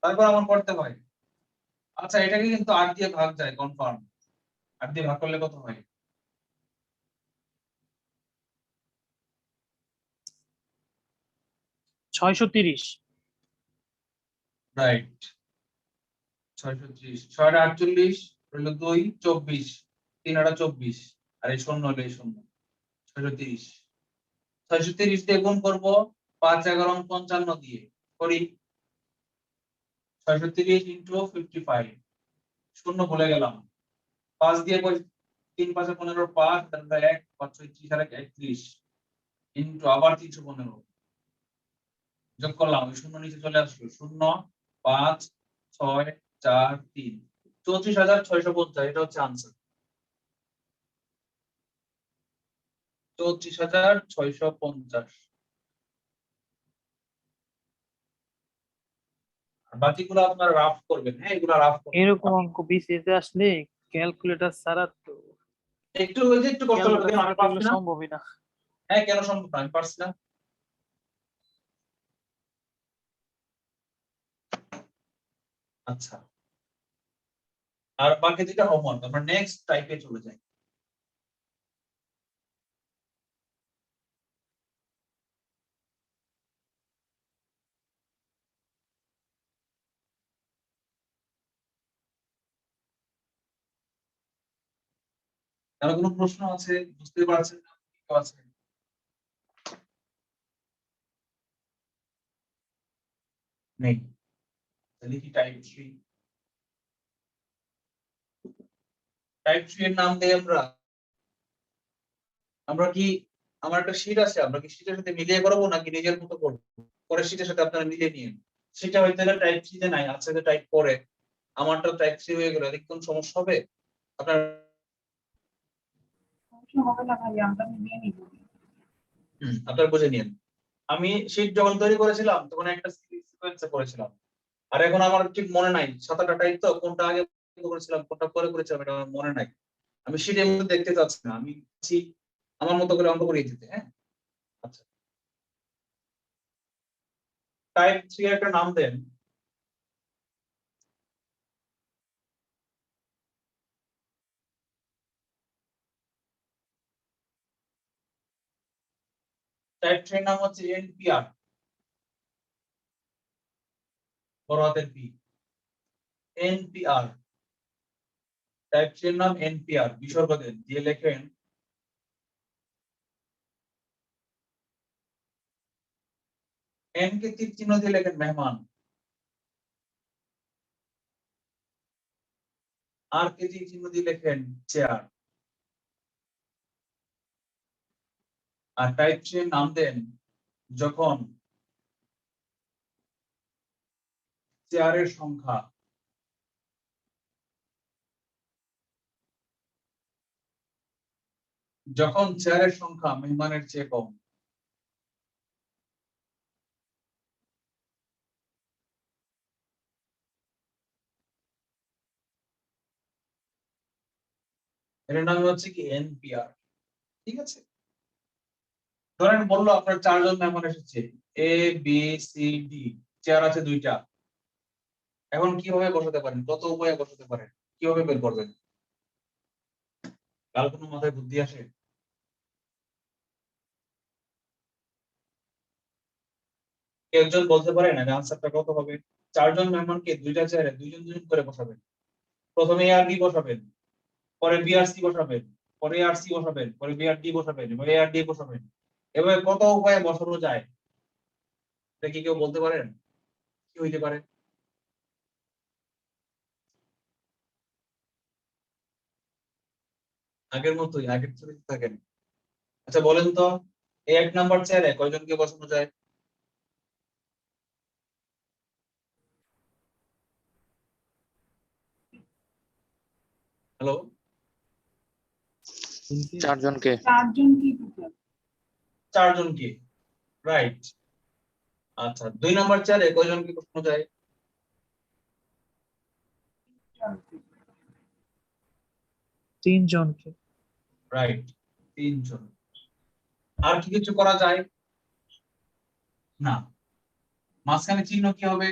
তারপর আমার করতে হয়। আচ্ছা, এটাকে কিন্তু 8 দিয়ে ভাগ যায়, কনফার্ম। 8 দিয়ে ভাগ করলে কত হয়? 630। রাইট, 630। 6 টা 48, রইলো 2 24, 3 টা 24, আর এই শূন্য হলো এই শূন্য, 630। 630 দিয়ে গুণ করব 5 11 55 দিয়ে, করি 630 into 55, শূন্য ভুলে গেলাম। 5 দিয়ে 3 5 15, 5 তারপরে 1 5 6 30 আর 31 ইনটু আবার 315 যোগ করলাম, ওই শূন্য নিচে চলে আসলো, 0 5 6 4 3, 34650। এটা হচ্ছে आंसर, 34650। আর বাকিগুলো আপনারা রাফ করবেন। হ্যাঁ, এগুলো রাফ করবেন। এরকম অঙ্ক বিসিএস আসলে ক্যালকুলেটর ছাড়া তো একটু ওই যে একটু কষ্ট করতে ক্যালকুলেটর হবে, ছাড়া আমি তো এগুলো পারছি না। সম্ভবই না। হ্যাঁ, কেন সম্ভব না, আমি পারছি না। আচ্ছা, আর বাকি দুইটা হোমওয়ার্ক, আমরা নেক্সট টাইপে চলে যাই। কারো কোনো প্রশ্ন আছে? বুঝতে পারছেন না? কেউ আছে? নেই? তাহলে কি টাইপ 3? টাইপ 3 এর নাম দেই আমরা। আমরা কি, আমার একটা শীট আছে, আমরা কি শীটের সাথে মিলিয়ে করবো নাকি নিজের মতো করবো? পরে শীটের সাথে আপনারা মিলিয়ে নিন। সেটা হইতে গেলে টাইপ 3 তে নাই, আছে যে টাইপ 4 এ। আমারটা টাইপ 3 হয়ে গেল, এদিক কোন সমস্যা হবে? আপনার সমস্যা হবে না ভাই, আমরা নিয়ে নিব। আপনার বুঝে নিন। আমি শীট যখন তৈরি করেছিলাম তখন একটা সিকোয়েন্সে করেছিলাম, আর এখন আমার ঠিক মনে নাই 7টা টাইপ, তো কোনটা আগে করেছিলাম কোনটা পরে করেছিলাম এটা আমার মনে নাই। আমি শীটের মধ্যে দেখতে চাচ্ছি না, আমি চাচ্ছি আমার মতো করে অঙ্ক করিয়ে দিতে। হ্যাঁ, আচ্ছা, টাইপ 3 এর একটা নাম দেন। টাইপ 3 এর নাম হচ্ছে এনপিআর, বড় হাতের পি, এনপিআর। টাইপ চেন নাম এনপিআর, বিসর্গ দেন, দিয়ে লেখেন এন কে তীর চিহ্ন দিয়ে লেখেন মেহমান, আর কে তীর চিহ্ন দিয়ে লেখেন চেয়ার, আর টাইপ চেন নাম দেন যখন চেয়ারের সংখ্যা মেহমানের চেয়ে কম। এর নাম হচ্ছে কি এনপিআর। ঠিক আছে, ধরেন বললো আপনার 4 জন মেহমান এসেছে, A B C D, chair আছে 2টা। এখন কিভাবে বসাতে পারেন, কত উপায়ে বসাতে পারেন, কিভাবে বের করবেন? কার কোনো মাথায় বুদ্ধি আসে? কেউ একজন বলতে পারেন এর আনসারটা কত হবে? 4 জন মেহমানকে 2টা চেয়ারে 2জন 2জন করে বসাবেন। প্রথমে এ আর বি বসাবেন, পরে বি আর সি বসাবেন, পরে এ আর সি বসাবেন, পরে বি আর ডি বসাবেন, এবং এ আর ডি বসাবেন। এভাবে কত উপায়ে বসানো যায়, এটা কি কেউ বলতে পারেন? কি হইতে পারে? আগের মতোই, আগের ছবিতে থাকেন। আচ্ছা বলেন তো, এই 1 নাম্বার চেয়ারে কয়জনকে বসানো যায়? হ্যালো, তিনকে 4 জনকে। 4 জন কি টোটাল? 4 জনকে, রাইট। আচ্ছা 2 নাম্বার চেয়ারে কয়জনকে বসানো যায়? 3 জনকে। রাইট, 3 জন। আর কি কিছু করা যায়? না। মাঝখানে চিহ্ন কি হবে?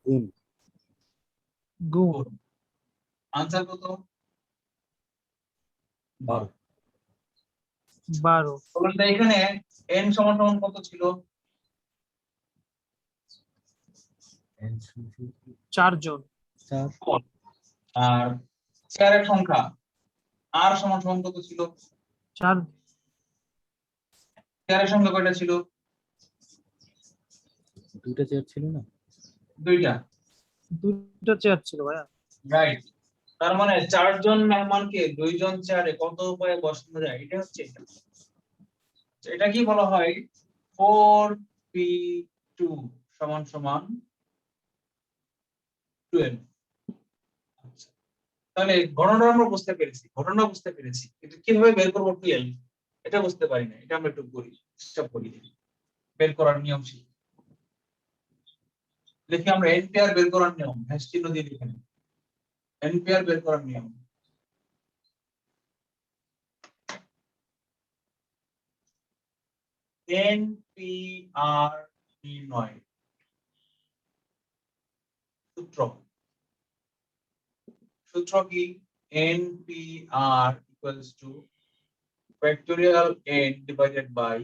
গুণ গুণ। আনসার কত? 12 12। বলুন তো এখানে n সমান সমান কত ছিল? n সমান 4 জন। 4 আর চেয়ারের সংখ্যা r সমান সমান কত ছিল? 4। চেয়ারের সংখ্যা কয়টা ছিল? 2টা চেয়ার ছিল না? 2টা, 2টা চেয়ার ছিল ভাইয়া। রাইট। তার মানে 4 জন মেহমানকে 2 জন চেয়ারে কত উপায়ে বসানো যায়, এটা হচ্ছে এটা। এটা কি বলা হয়? 4p2 সমান সমান 12। আচ্ছা, তাহলে ঘটনা আমরা বুঝতে পেরেছি, কিন্তু কিভাবে বের করবো 12 এটা বুঝতে পারি না। এটা আমরা একটু করি, হিসাব করি, বের করার নিয়ম শিখি। লিখি আমরা এনপিআর বের করার নিয়ম, হ্যাশ চিহ্ন দিয়ে লিখে নিই। এনপিআর বের করার নিয়ম, এনপিআর নির্ণয় সূত্র। সূত্র কি? NPR equals to factorial n divided by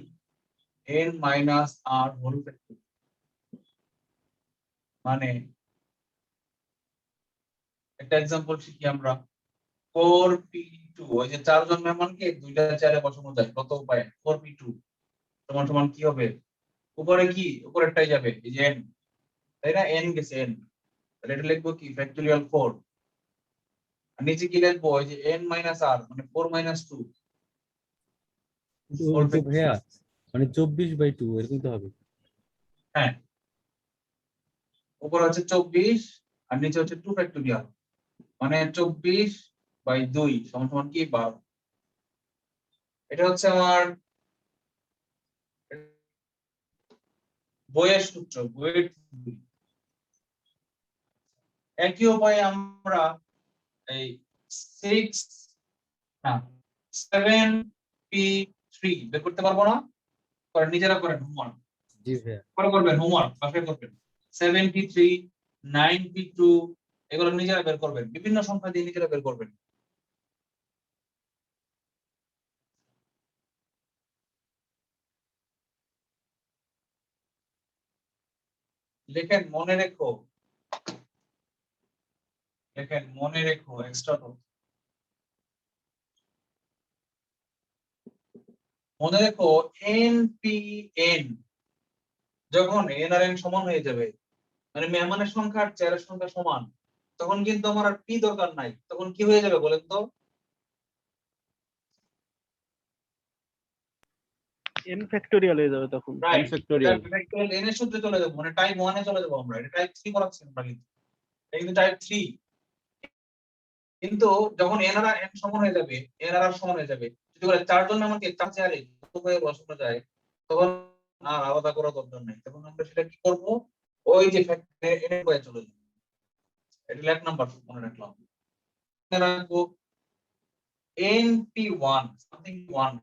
n minus r whole factorial. মানে একটা एग्जांपल শিখি আমরা। 4p2, ওই যে 4 জন মেহমানকে 2টা চেয়ারে বসানো যায়, কত উপায়ে? 4p2 সমান সমান কি হবে? উপরে কি উপরেরটাই যাবে, এই যে n, তাই না? n গেছে n, তাহলে এটা লিখবো কি ফ্যাক্টোরিয়াল 4। আর নিচে কি লিখবো? ওই যে n মাইনাস r, মানে 4 মাইনাস 2 কিন্তু হোল ওই তো ফ্যাক্টোরিয়াল। ভাইয়া মানে 24/2 এরকম তো হবে। হ্যাঁ, উপরে হচ্ছে 24 আর নিচে হচ্ছে 2 ফ্যাক্টোরিয়াল, মানে 24/2 সমান সমান কি 12। এটা হচ্ছে আমার বইয়ের সূত্র, বইয়ের theory। একই উপায়ে আমরা এই 6 না 7p3 বের করতে পারবো না? করেন, নিজেরা করেন, হোমওয়ার্ক জি ভাইয়া। করে করবেন, হোমওয়ার্ক বাসায় করবেন। 7p3, 9p2 এগুলো নিজেরা বের করবেন, বিভিন্ন সংখ্যা দিয়ে নিজেরা বের করবেন। লেখেন, মনে রেখো দেখেন মনে রেখো এক্সট্রা মনে রেখো NPN যখন n আর n সমান হয়ে যাবে, মানে মেহমানের সংখ্যা আর চেয়ারের সংখ্যা সমান, তখন কিন্তু আমার আর p দরকার নাই। তখন কি হয়ে যাবে বলেন তো? n ফ্যাক্টোরিয়াল হয়ে যাবে তখন। রাইট, ফ্যাক্টোরিয়াল ফ্যাক্টরিয়াল n এর সূত্রে চলে যাবো, মানে টাইপ 1 এ চলে যাবো আমরা। এটা টাইপ 3 করাচ্ছি আমরা, কিন্তু এটা কিন্তু টাইপ 3। কিন্তু যখন n আর n সমান হয়ে যাবে, n আর r সমান হয়ে যাবে, যদি বলে চারজন আমাকে চার চেয়ারে হয়ে বসানো যায়, তখন আর আলাদা করার দরকার নেই। তখন আমরা সেটা কি করব, ওই যে ফ্যাক্টরিয়াল n এর চলে যাবো। এটা এক নাম্বার মনে রাখলাম। মনে রাখবো NP1 something 1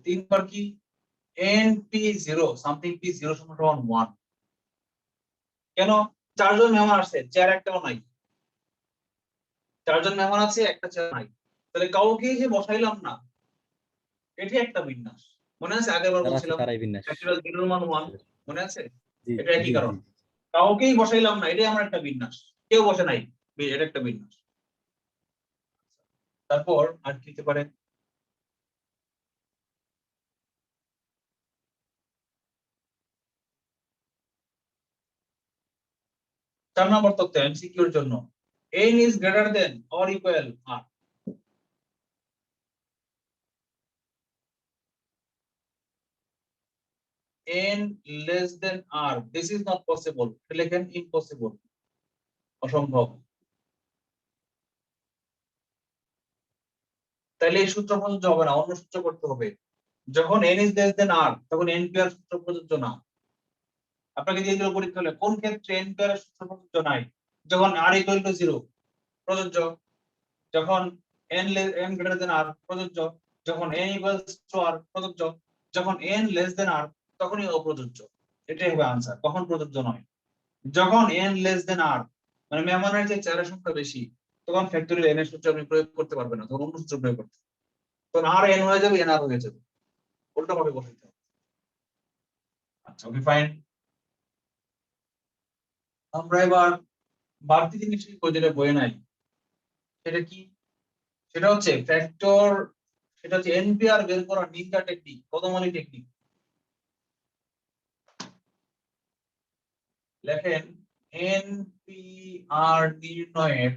তিনবার কি NP0 something P0 সমান 1। কেন? চারজন মেহমান আসছে, চেয়ার একটাও নাই। চারজন মেহমান আছে, একটা চেয়ার নাই, তাহলে কাউকে যে বসাইলাম না, এটি একটা বিন্যাস। মনে আছে আগের বার যারা আছে বলছিলাম তারাই বিন্যাস। ফ্যাক্টরিয়াল 0 এর মান 1, মনে আছে? জি এটা একই জি কারণ, জি। কাউকেই বসাইলাম না, এটাই আমার একটা বিন্যাস। কেউ বসে নাই, এটা একটা বিন্যাস। তারপর আর কি হতে পারে? চার নম্বর তথ্য এমসিকিউ এর জন্য, n is greater than or equal r। n less than r, this is not possible, এটা লেখেন impossible, অসম্ভব। তাহলে এই সূত্র প্রযোজ্য হবে না, অন্য সূত্র করতে হবে। যখন n is less than r, তখন npr সূত্র প্রযোজ্য না। আপনাকে দিয়ে দিল পরীক্ষা হলে কোন ক্ষেত্রে npr এর সূত্র প্রযোজ্য নাই? যখন r equal to 0 প্রযোজ্য, যখন n greater than r প্রযোজ্য, যখন n equals to r প্রযোজ্য, যখন n less than r তখনই অপ্রযোজ্য। এটাই হবে आंसर। কখন প্রযোজ্য নয়? যখন n less than r, মানে মেহমানের যে চেয়ারের সংখ্যা বেশি, তখন ফ্যাক্টরিয়াল n এর সূত্র আপনি প্রয়োগ করতে পারবেন না, তখন অন্য সূত্র প্রয়োগ করতে হবে। তখন r n হয়ে যাবে, n r হয়ে যাবে, উল্টা ভাবে বসাইতে হবে। আচ্ছা, ওকে ফাইন। আমরা এবার বাড়তি জিনিস শিখবো যেটা বইয়ে নাই। সেটা কি? সেটা হচ্ছে ফ্যাক্টর, সেটা হচ্ছে এনপিআর বের করার নিনজা টেকনিক, কদমালি টেকনিক। লেখেন এনপিআর নির্ণয়ের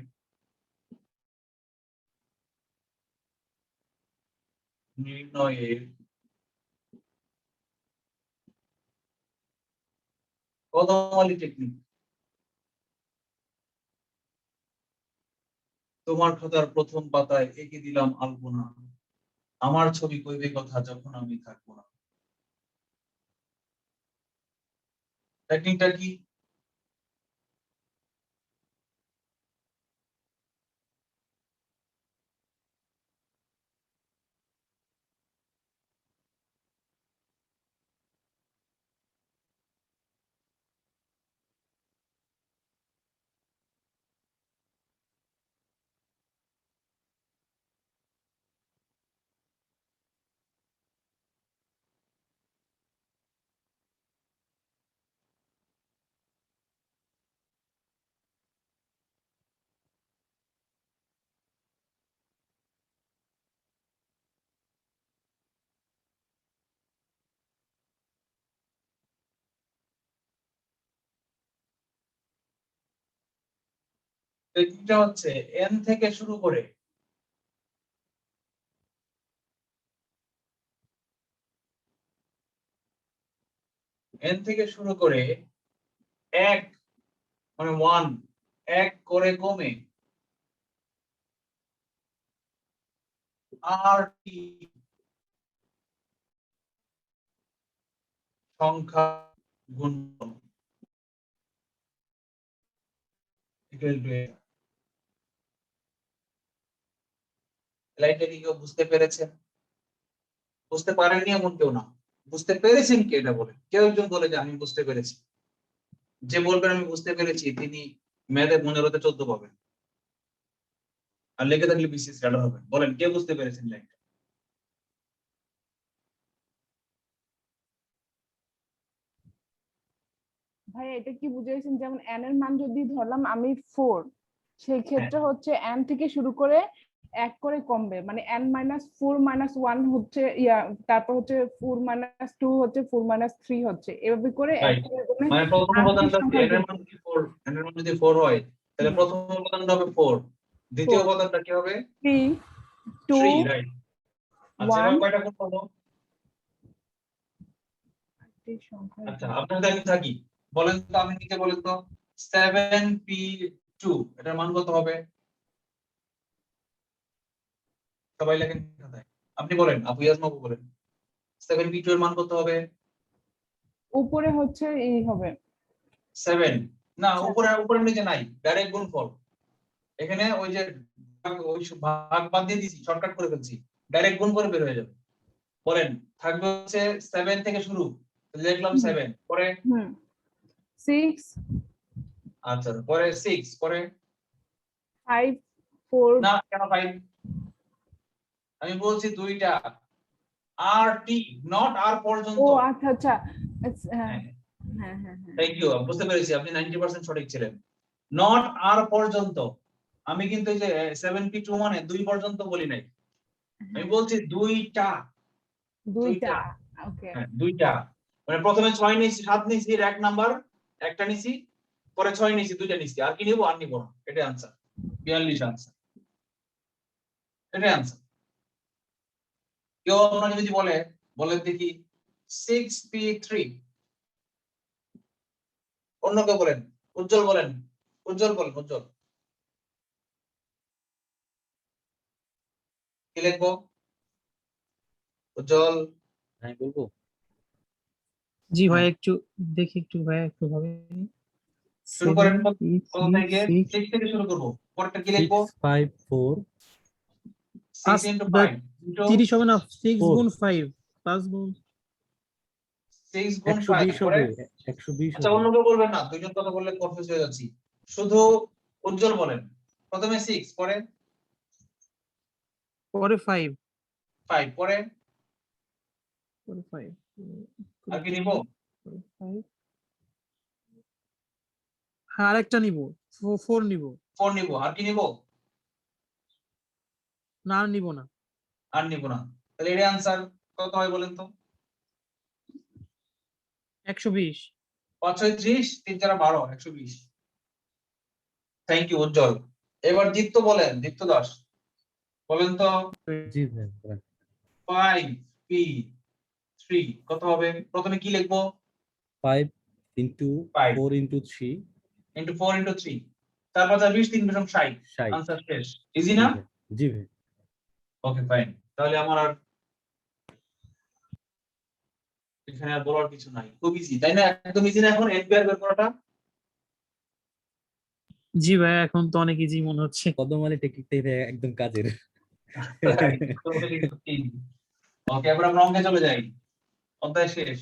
কদমালি টেকনিক। তোমার খাতার প্রথম পাতায় এঁকে দিলাম আলপনা, আমার ছবি কইবে কথা যখন আমি থাকবো না। টেকনিকটা কি? টেকনিকটা হচ্ছে এন থেকে শুরু করে এক, মানে 1 এক করে কমে আর টি সংখ্যা গুণন equal to n। লাইনটা কি কেউ বুঝতে পেরেছেন? বুঝতে পারেননি এমন কেউ না, বুঝতে পেরেছেন কি এটা বলে। কেউ একজন বলে যে আমি বুঝতে পেরেছি। যে বলবেন আমি বুঝতে পেরেছি, তিনি ম্যাথে 15তে 14 পাবেন, আর লিখে থাকলে বিসিএস ক্যাডার হবেন। বলেন কে বুঝতে পেরেছেন লাইনটা? ভাই এটা কি বুঝাইছেন, যেমন n এর মান যদি ধরলাম আমি 4, সেই ক্ষেত্রে হচ্ছে n থেকে শুরু করে এক করে কমবে, মানে n-4 - 1 হচ্ছে তারপর হচ্ছে 4 - 2 হচ্ছে 4 - 3 হচ্ছে, এভাবে করে এক Right. করে কমে মানে প্রথম আটটি উপাদানটা সংখ্যা n এর মান যদি 4, n এর মান যদি 4 হয় তাহলে হুম। প্রথম উপাদানটা হবে 4, দ্বিতীয় 4, উপাদানটা কি হবে 3, 3, 2, রাইট। আচ্ছা 1 এবার কয়টা গুণ করব? আটটি সংখ্যা। আচ্ছা আপনার আমি থাকি, বলেন তো, আমি নিচে বলেন তো 7p2 এটার মান কত হবে? সবাই লেখেন খাতায়, আপনি বলেন, আপু ইয়াসমা বলেন 7p2 এর মান কত হবে? উপরে হচ্ছে এই হবে 7 না, আচ্ছা, উপরে উপরে নিচে নাই, ডাইরেক্ট গুণফল। এখানে ওই যে ওই ভাগ বাদ দিয়ে দিছি, শর্টকাট করে ফেলছি, ডাইরেক্ট গুণ করে বের হয়ে যাবে। বলেন, থাকবে হচ্ছে 7 থেকে শুরু, লিখলাম 7, পরে 6, আচ্ছা পরে 6, পরে 5, 4। না কেন 5? আমি বলছি দুইটা, আর টি, নট আর পর্যন্ত। ও আচ্ছা আচ্ছা, হ্যাঁ হ্যাঁ হ্যাঁ হ্যাঁ। থ্যাংক ইউ, বুঝতে পেরেছি, আপনি 90% সঠিক ছিলেন। নট আর পর্যন্ত, আমি কিন্তু এই যে 7p2 মানে 2 পর্যন্ত বলি নাই, আমি বলছি দুইটা, দুইটা, ওকে। হ্যাঁ দুইটা। মানে প্রথমে 6 নিয়েছি, 7 নিয়েছি, এর এক নাম্বার একটা নিছি, পরে 6 নিয়েছি, দুইটা নিছি, আর কি নিব? আর নিব না, এটাই आंसर, 42 आंसर, এটাই आंसर। কেউ আপনাকে যদি বলে, বলেন দেখি 6p3, অন্য কেউ বলেন, উজ্জ্বল বলেন, উজ্জ্বল বলেন, উজ্জ্বল কি লিখবো? উজ্জ্বল আমি বলবো জি ভাই হ্যাঁ, একটু দেখি, একটু ভাই একটু ভাবে। শুরু করেন, 7 কত থেকে? 6 থেকে শুরু করব, পরেরটা কি লিখবো? 654 6 into 5 into 30 হবে না, 6 4 গুণ 5, 5 গুণ 6 গুণ 5, 120 পরে হবে, 120 আচ্ছা হবে। অন্য কেউ বলবেন না, দুইজন কথা বললে কনফিউজ হয়ে যাচ্ছি, শুধু উজ্জ্বল বলেন। প্রথমে 6, পরে পরে 5, 5, পরে পরে 5, আর কি নিব? 5, হ্যাঁ আরেকটা নিব, 4 নিব। 4 নিব, আর কি নিব? না আর নিব না। আর নিব না, তাহলে এর आंसर কত হয় বলেন তো? 120। 5 6 30, 3 4 12, 120। থ্যাংক ইউ উজ্জ্বল। এবার দীপ্ত বলেন, দীপ্ত দাস বলেন তো জি ভাই বলেন। 5p3 কত হবে? প্রথমে কি লিখবো? 5 into 5 4 into 3 into 4 into 3, তারপর যা 20, 3 × 60, 60। आंसर শেষ, ইজি জি না? ভাই, জি ভাই। ওকে ফাইন, তাহলে আমার আর এখানে আর বলার কিছু নাই, খুব ইজি তাই না? একদম ইজি না এখন এনপিআর বের করাটা? জি ভাই এখন তো অনেক ইজি মনে হচ্ছে। কদম আলী টেকনিকটাই ভাই একদম কাজের। ওকে এবার আমরা অঙ্কে চলে যাই, অধ্যায় শেষ।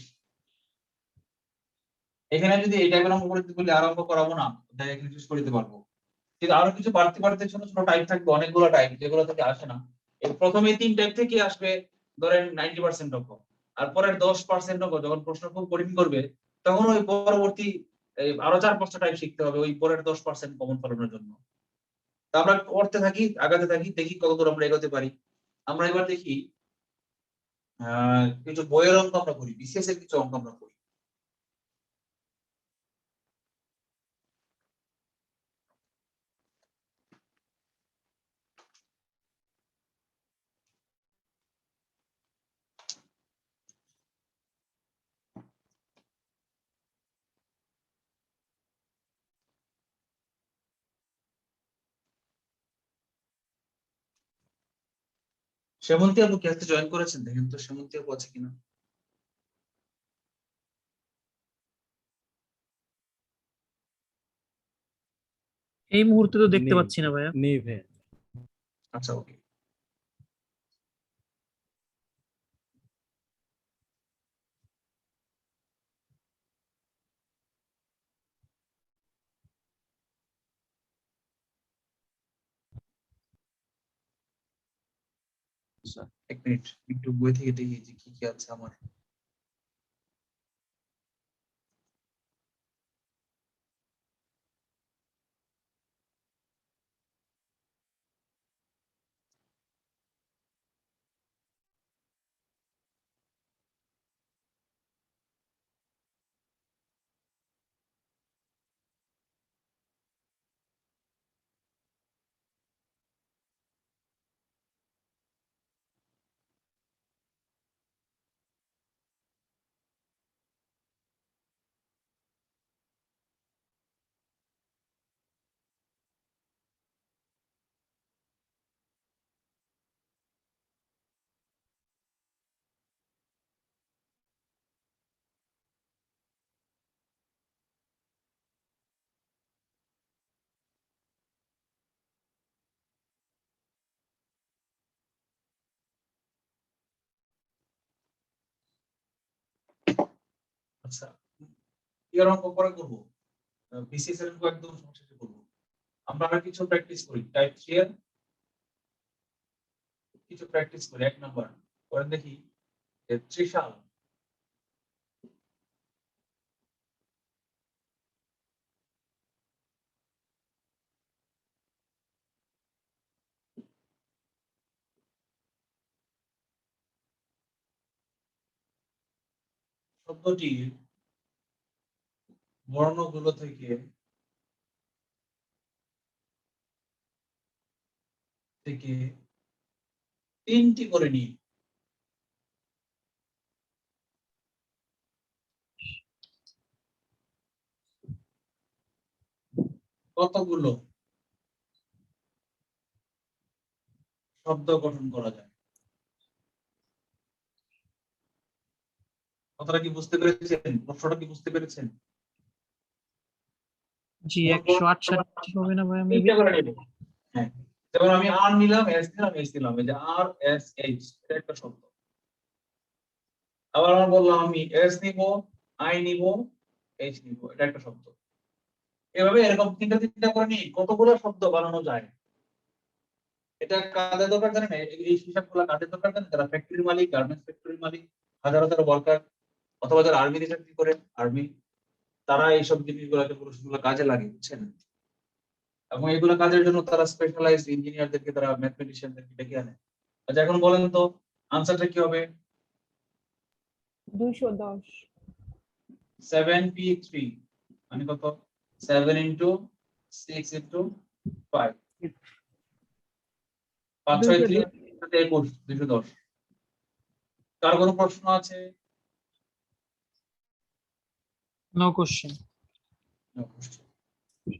এখানে যদি এই টাইপের অঙ্ক করতে বলি আর অঙ্ক করাবো না, অধ্যায় এখানে শেষ করে দিতে পারবো, কিন্তু আরো কিছু বাড়তি বাড়তি ছোট ছোট টাইপ থাকবে, অনেকগুলো টাইপ যেগুলো থেকে আসে না। এই প্রথমে 3 টাইপ থেকে আসবে ধরেন 90% অঙ্ক, আর পরের 10% অঙ্ক যখন প্রশ্ন খুব কঠিন করবে, তখন ওই পরবর্তী আরো 4-5টা টাইপ শিখতে হবে ওই পরের 10% কমন ফলানোর জন্য। তা আমরা করতে থাকি, আগাতে থাকি, দেখি কতদূর আমরা এগোতে পারি। আমরা এবার দেখি কিছু বইয়ের অঙ্ক আমরা করি, বিসিএস এর কিছু অঙ্ক আমরা করি। সেমন্তী আপু ক্লাসে জয়েন করেছেন, দেখেন তো সেমন্তী আপু আছে কিনা। এই মুহূর্তে তো দেখতে নেই, পাচ্ছি না ভাইয়া। নেই ভাই। আচ্ছা ওকে, আচ্ছা এক মিনিট, একটু বই থেকে দেখি যে কি কি আছে আমার। আচ্ছা, এর অঙ্ক পরে করবো, বিসিএস এর অঙ্ক একদম শেষে করবো। আমরা আর কিছু প্র্যাকটিস করি, টাইপ 3 এর কিছু প্র্যাকটিস করি। 1 নাম্বার করেন দেখি, যে ত্রিশাল শব্দটির বর্ণগুলো থেকে থেকে 3টি করে নিই। কতগুলো শব্দ গঠন করা যায়? কথাটা কি বুঝতে পেরেছেন? প্রশ্নটা কি বুঝতে পেরেছেন? জি 168 হবে না ভাইয়া মেবি। তিনটা করে নেব। হ্যাঁ, যেমন আমি আর নিলাম, এস নিলাম, এইচ নিলাম, এই যে আর এস এইচ, এটা একটা শব্দ। আবার আমরা বললাম আমি এস নিব, আই নিব, এইচ নিব, এটা একটা শব্দ। এভাবে এরকম তিনটা তিনটা করে নিয়ে কতগুলো শব্দ বানানো যায়? এটা কাদের দরকার জানেন? এই হিসাবগুলো কাদের দরকার জানেন? যারা ফ্যাক্টরির মালিক, গার্মেন্টস ফ্যাক্টরির মালিক, হাজার হাজার ওয়ার্কার, অথবা যারা আর্মিতে চাকরি করে, আর্মি, তারা এইসব জিনিসগুলোকে প্রশ্নগুলো কাজে লাগে, বুঝছেন? এবং এগুলো কাজের জন্য তারা স্পেশালাইজড ইঞ্জিনিয়ারদেরকে, তারা ম্যাথমেটিশিয়ানদেরকে ডেকে আনে। আচ্ছা, এখন বলেন তো আনসারটা কি হবে? 210। 7p3 মানে কত? 7 into 6 into 5, 5 6 3 21, 210। কার কোনো প্রশ্ন আছে? No question.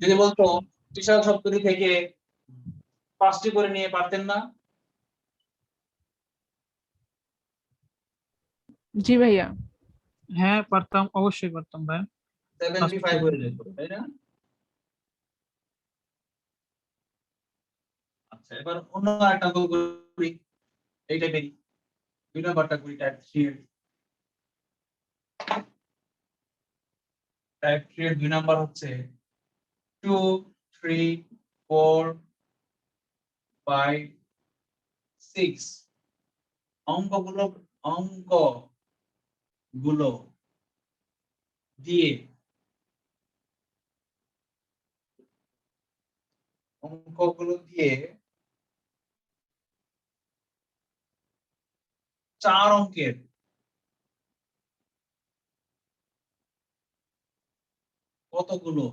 যদি বলতো বিশাল শব্দটি থেকে 5টি করে নিয়ে পারতেন না? জি ভাইয়া। হ্যাঁ পারতাম, অবশ্যই পারতাম ভাইয়া। 7p5 হয়ে যেত, তাই না? আচ্ছা, এবার অন্য একটা অঙ্ক করি, এই টাইপেরই 2 নাম্বারটা করি, টাইপ 3 এর। টাইপ 3 এর 2 নাম্বার হচ্ছে 2 3 4 5 6। অঙ্কগুলো দিয়ে অঙ্কগুলো দিয়ে 4 অঙ্কের কতগুলো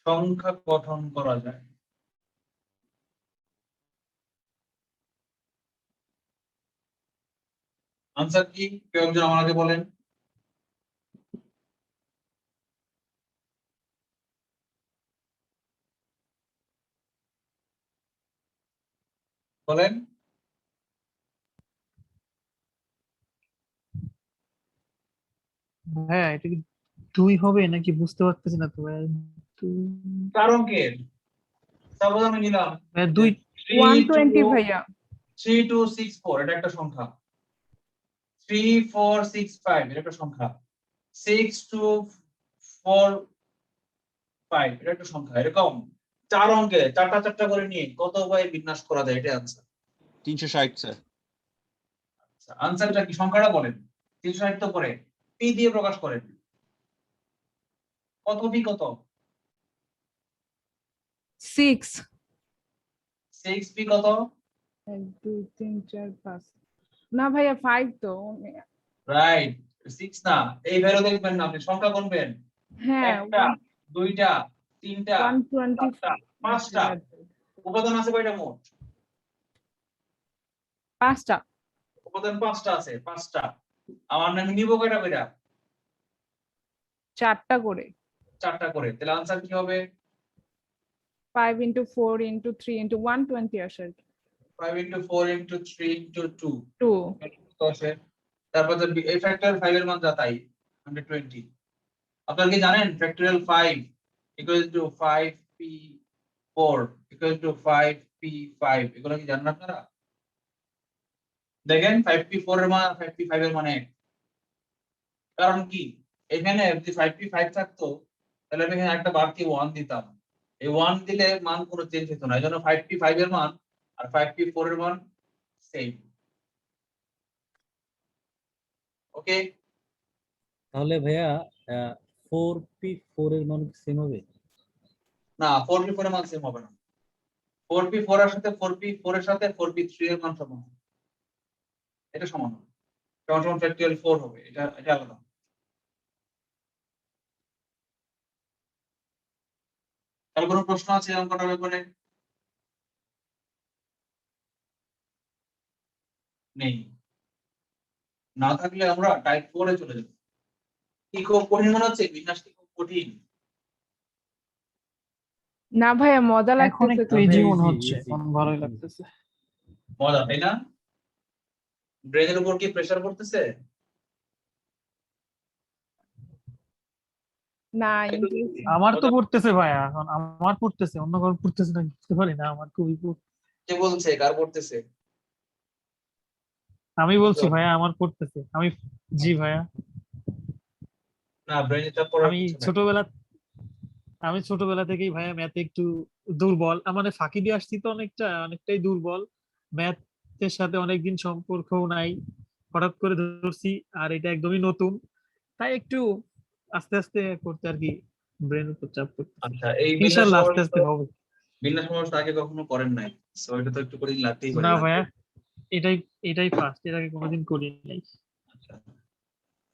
সংখ্যা গঠন করা যায়? আনসার কি কেউ একজন আমাকে বলেন? বলেন। হ্যাঁ এটা কি 2 হবে নাকি বুঝতে পারতেছি না তো ভাইয়া। 4 অঙ্কের, সাপোজ আমি নিলাম ভাইয়া 2 120 ভাইয়া। 3264, এটা একটা সংখ্যা। 3465, এটা একটা সংখ্যা। 6245, এটা একটা সংখ্যা। এরকম 4 অঙ্কে চারটা চারটা করে নিয়ে কত উপায়ে বিন্যাস করা যায়, এটা আনসার। 360 স্যার। আনসারটা কি? সংখ্যাটা বলেন। 360 তো করে পি দিয়ে প্রকাশ করেন। কত পি কত? 6। 6 পি কত? 1 2 3 4 5। না ভাইয়া 5 তো। রাইট, 6 না। এই ভ্যালু দেখবেন না, আপনি সংখ্যা গুনবেন। হ্যাঁ একটা, দুইটা, তিনটা, 120। চারটা, পাঁচটা। উপাদান আছে কয়টা মোট? 5টা। উপাদান 5টা আছে, 5টা। আমার নামে নিব কয়টা কইরা? 4টা করে। 4টা করে। তাহলে আনসার কি হবে? 5 into 4 into 3 into 120 আসে। 5 into 4 into 3 into 2, 2। কত আসে? তারপর যে এই ফ্যাক্টরিয়াল 5 এর মান যা তাই 120। আপনারা কি জানেন factorial 5 equals to 5p4 equals to 5p5, এগুলো কি জানেন আপনারা? দেখেন 5p4 এর মান 5p5 এর মান এক। কারণ কি, এখানে যদি 5p5 থাকতো তাহলে আমি এখানে একটা বাড়তি 1 দিতাম। এই 1 দিলে মান কোনো চেঞ্জ হতো না, এই জন্য 5p5 এর মান আর 5p4 এর মান সেম। ওকে, তাহলে ভাইয়া 4p4 এর মান সেম হবে? না 4p4 এর মান সেম হবে না। 4p4 এর সাথে 4p4 এর সাথে 4p3 এর মান সমান হবে। এটা সমান হবে, সমান সমান ফ্যাক্টরিয়াল 4 হবে, এটা আলাদা। তাহলে কোনো প্রশ্ন আছে এই অঙ্কটার ব্যাপারে? নেই। না থাকলে আমরা টাইপ 4 এ চলে যাব। কি খুব কঠিন মনে হচ্ছে? বিন্যাস কি খুব কঠিন? না ভাইয়া, মজা এখন লাগতেছে একটু তো। ইজি easy, মনে হচ্ছে, easy, এখন ভালোই লাগতেছে। মজা, তাই না? ব্রেনের উপর কি প্রেসার পড়তেছে? না, আমার তো পড়তেছে ভাইয়া, এখন আমার পড়তেছে, অন্য কারো পড়তেছে না বুঝতে পারি না, আমার খুবই কে বলছে কার পড়তেছে? আমি বলছি ভাইয়া আমার পড়তেছে, জি ভাইয়া। না, ব্রেনে চাপ পড়ার আমি কিছু নাই। ছোটবেলা আমি ছোটবেলা থেকেই ভাইয়া ম্যাথে একটু দুর্বল, মানে ফাঁকি দিয়ে আসছি তো অনেকটাই দুর্বল। ম্যাথের সাথে অনেকদিন সম্পর্কও নাই, হঠাৎ করে ধরছি, আর এটা একদমই নতুন, তাই একটু আস্তে আস্তে করতে আর কি, ব্রেন উপর চাপ করতে। আচ্ছা, এই বিন্যাস ইনশাল্লাহ আস্তে সমাবেশ তো আস্তে হবে। বিন্যাস সমাবেশ তো আগে কখনো করেন নাই, সো এটা তো একটু করে লাগতেই পারে, না লাগবে। ভাইয়া, এটাই এটাই ফার্স্ট, এর আগে কোনোদিন করি নাই। আচ্ছা,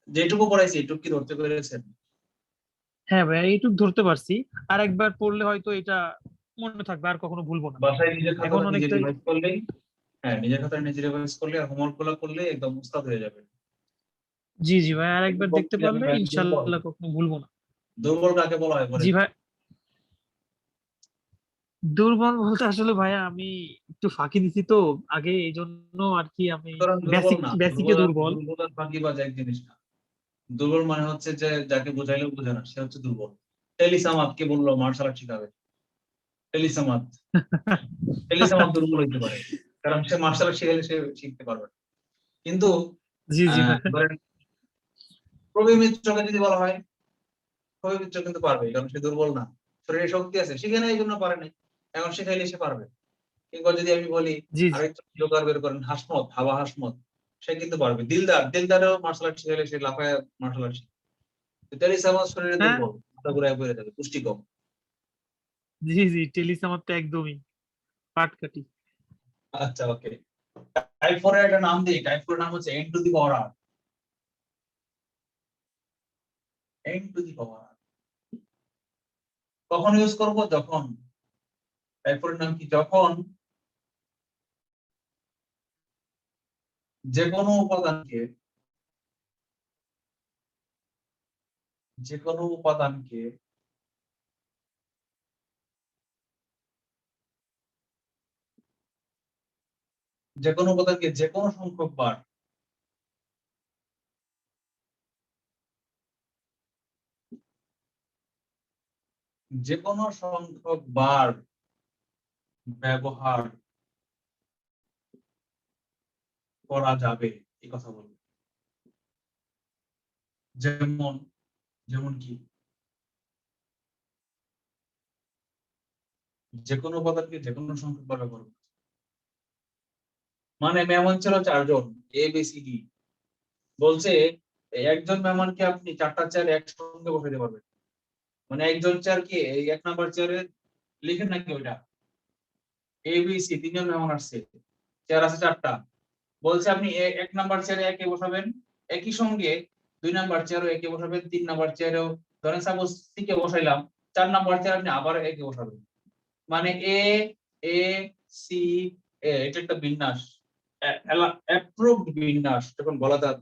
যেটুকু পড়াইছি এটুকু কি ধরতে পেরেছেন? হ্যাঁ ভাইয়া, এইটুক ধরতে পারছি, আর একবার পড়লে হয়তো এটা মনে থাকবে, আর কখনো ভুলবো না। বাসায় নিজের এখন খাতাটা নিজে অনেকটাই, রিভাইজ করলেই, হ্যাঁ নিজের খাতায় নিজে রিভাইজ করলে আর হোমওয়ার্ক গুলো করলে একদম উস্তাদ হয়ে যাবে। জি জি ভাই, আর একবার দুর্বল দেখতে কি পারলে আমি দুর্বল? ইনশাল্লাহ কখনো ভুলবো না। দুর্বল কাকে বলা হয় বলেন? জি ভাই, দুর্বল বলতে আসলে ভাইয়া আমি একটু ফাঁকি দিছি তো আগে, এই জন্য আর কি আমি সুতরাং দুর্বল বেসিক না, বেসিকে দুর্বল। দুর্বল আর ফাঁকিবাজ এক জিনিস না। দুর্বল মানে হচ্ছে যে যাকে বোঝাইলেও বোঝে না, সে হচ্ছে দুর্বল। টেলিসামাদ কে বললো মার্শাল আর্ট শিখাবে? টেলিসামাদ, টেলিসামাদ দুর্বল হইতে পারে, কারণ সে মার্শাল আর্ট শিখাইলে সে শিখতে পারবে না। কিন্তু জি জি ভাই, ধরেন প্রবীর মিত্রকে যদি বলা হয়, প্রবীর মিত্র কিন্তু পারবে, কারণ সে দুর্বল না, শরীরে শক্তি আছে, শিখে না এই জন্য পারে নাই, এখন শিখাইলে সে পারবে। কিংবা যদি আমি বলি জি জি আরেকজন জোকার বের করেন, হাসমত, হাওয়া হাসমত, সে কিন্তু পারবে। দিলদারও মার্শাল আর্ট শিখাইলে সে লাফায় মার্শাল আর্ট শিখে। টেলিসামাদ শরীরে হ্যাঁ, দুর্বল, মাথা ঘুরায় পড়ে যাবে, পুষ্টি কম। জি জি টেলিস আমার তো একদমই পাটকাটি। আচ্ছা, ওকে। টাইপ 4 এর একটা নাম দিই, টাইপ 4 এর নাম হচ্ছে n to the power r। n to the power r কখন ইউজ করব? যখন টাইপ 4 এর নাম কি, যখন যে কোনো উপাদানকে যে কোনো উপাদানকে যে কোনো উপাদানকে যে কোনো সংখ্যক বার যে কোনো সংখ্যক বার ব্যবহার করা যাবে, এই কথা বলবো। যেমন যেমন কি, যে কোনো উপাদানকে যে কোনো সংখ্যক বার ব্যবহার করা। মানে মেহমান ছিল 4 জন, এ বি সি ডি, বলছে এই একজন মেহমানকে আপনি 4টা চেয়ার একসঙ্গে বসাইতে পারবেন। মানে একজন চেয়ার কি এই 1 নাম্বার চেয়ারে লিখেন নাকি ওইটা, এ বি সি 3জন মেহমান আসছে, চেয়ার আছে 4টা, বলছে আপনি 1 নাম্বার চেয়ারে একে বসাবেন, একই সঙ্গে 2 নাম্বার চেয়ারও একে বসাবেন, 3 নাম্বার চেয়ারেও, ধরেন suppose C K বসাইলাম, 4 number chair আপনি আবার একে বসাবেন। মানে এ এ সি এ, এটা একটা বিন্যাস, অ্যাপ্রুভড বিন্যাস। যখন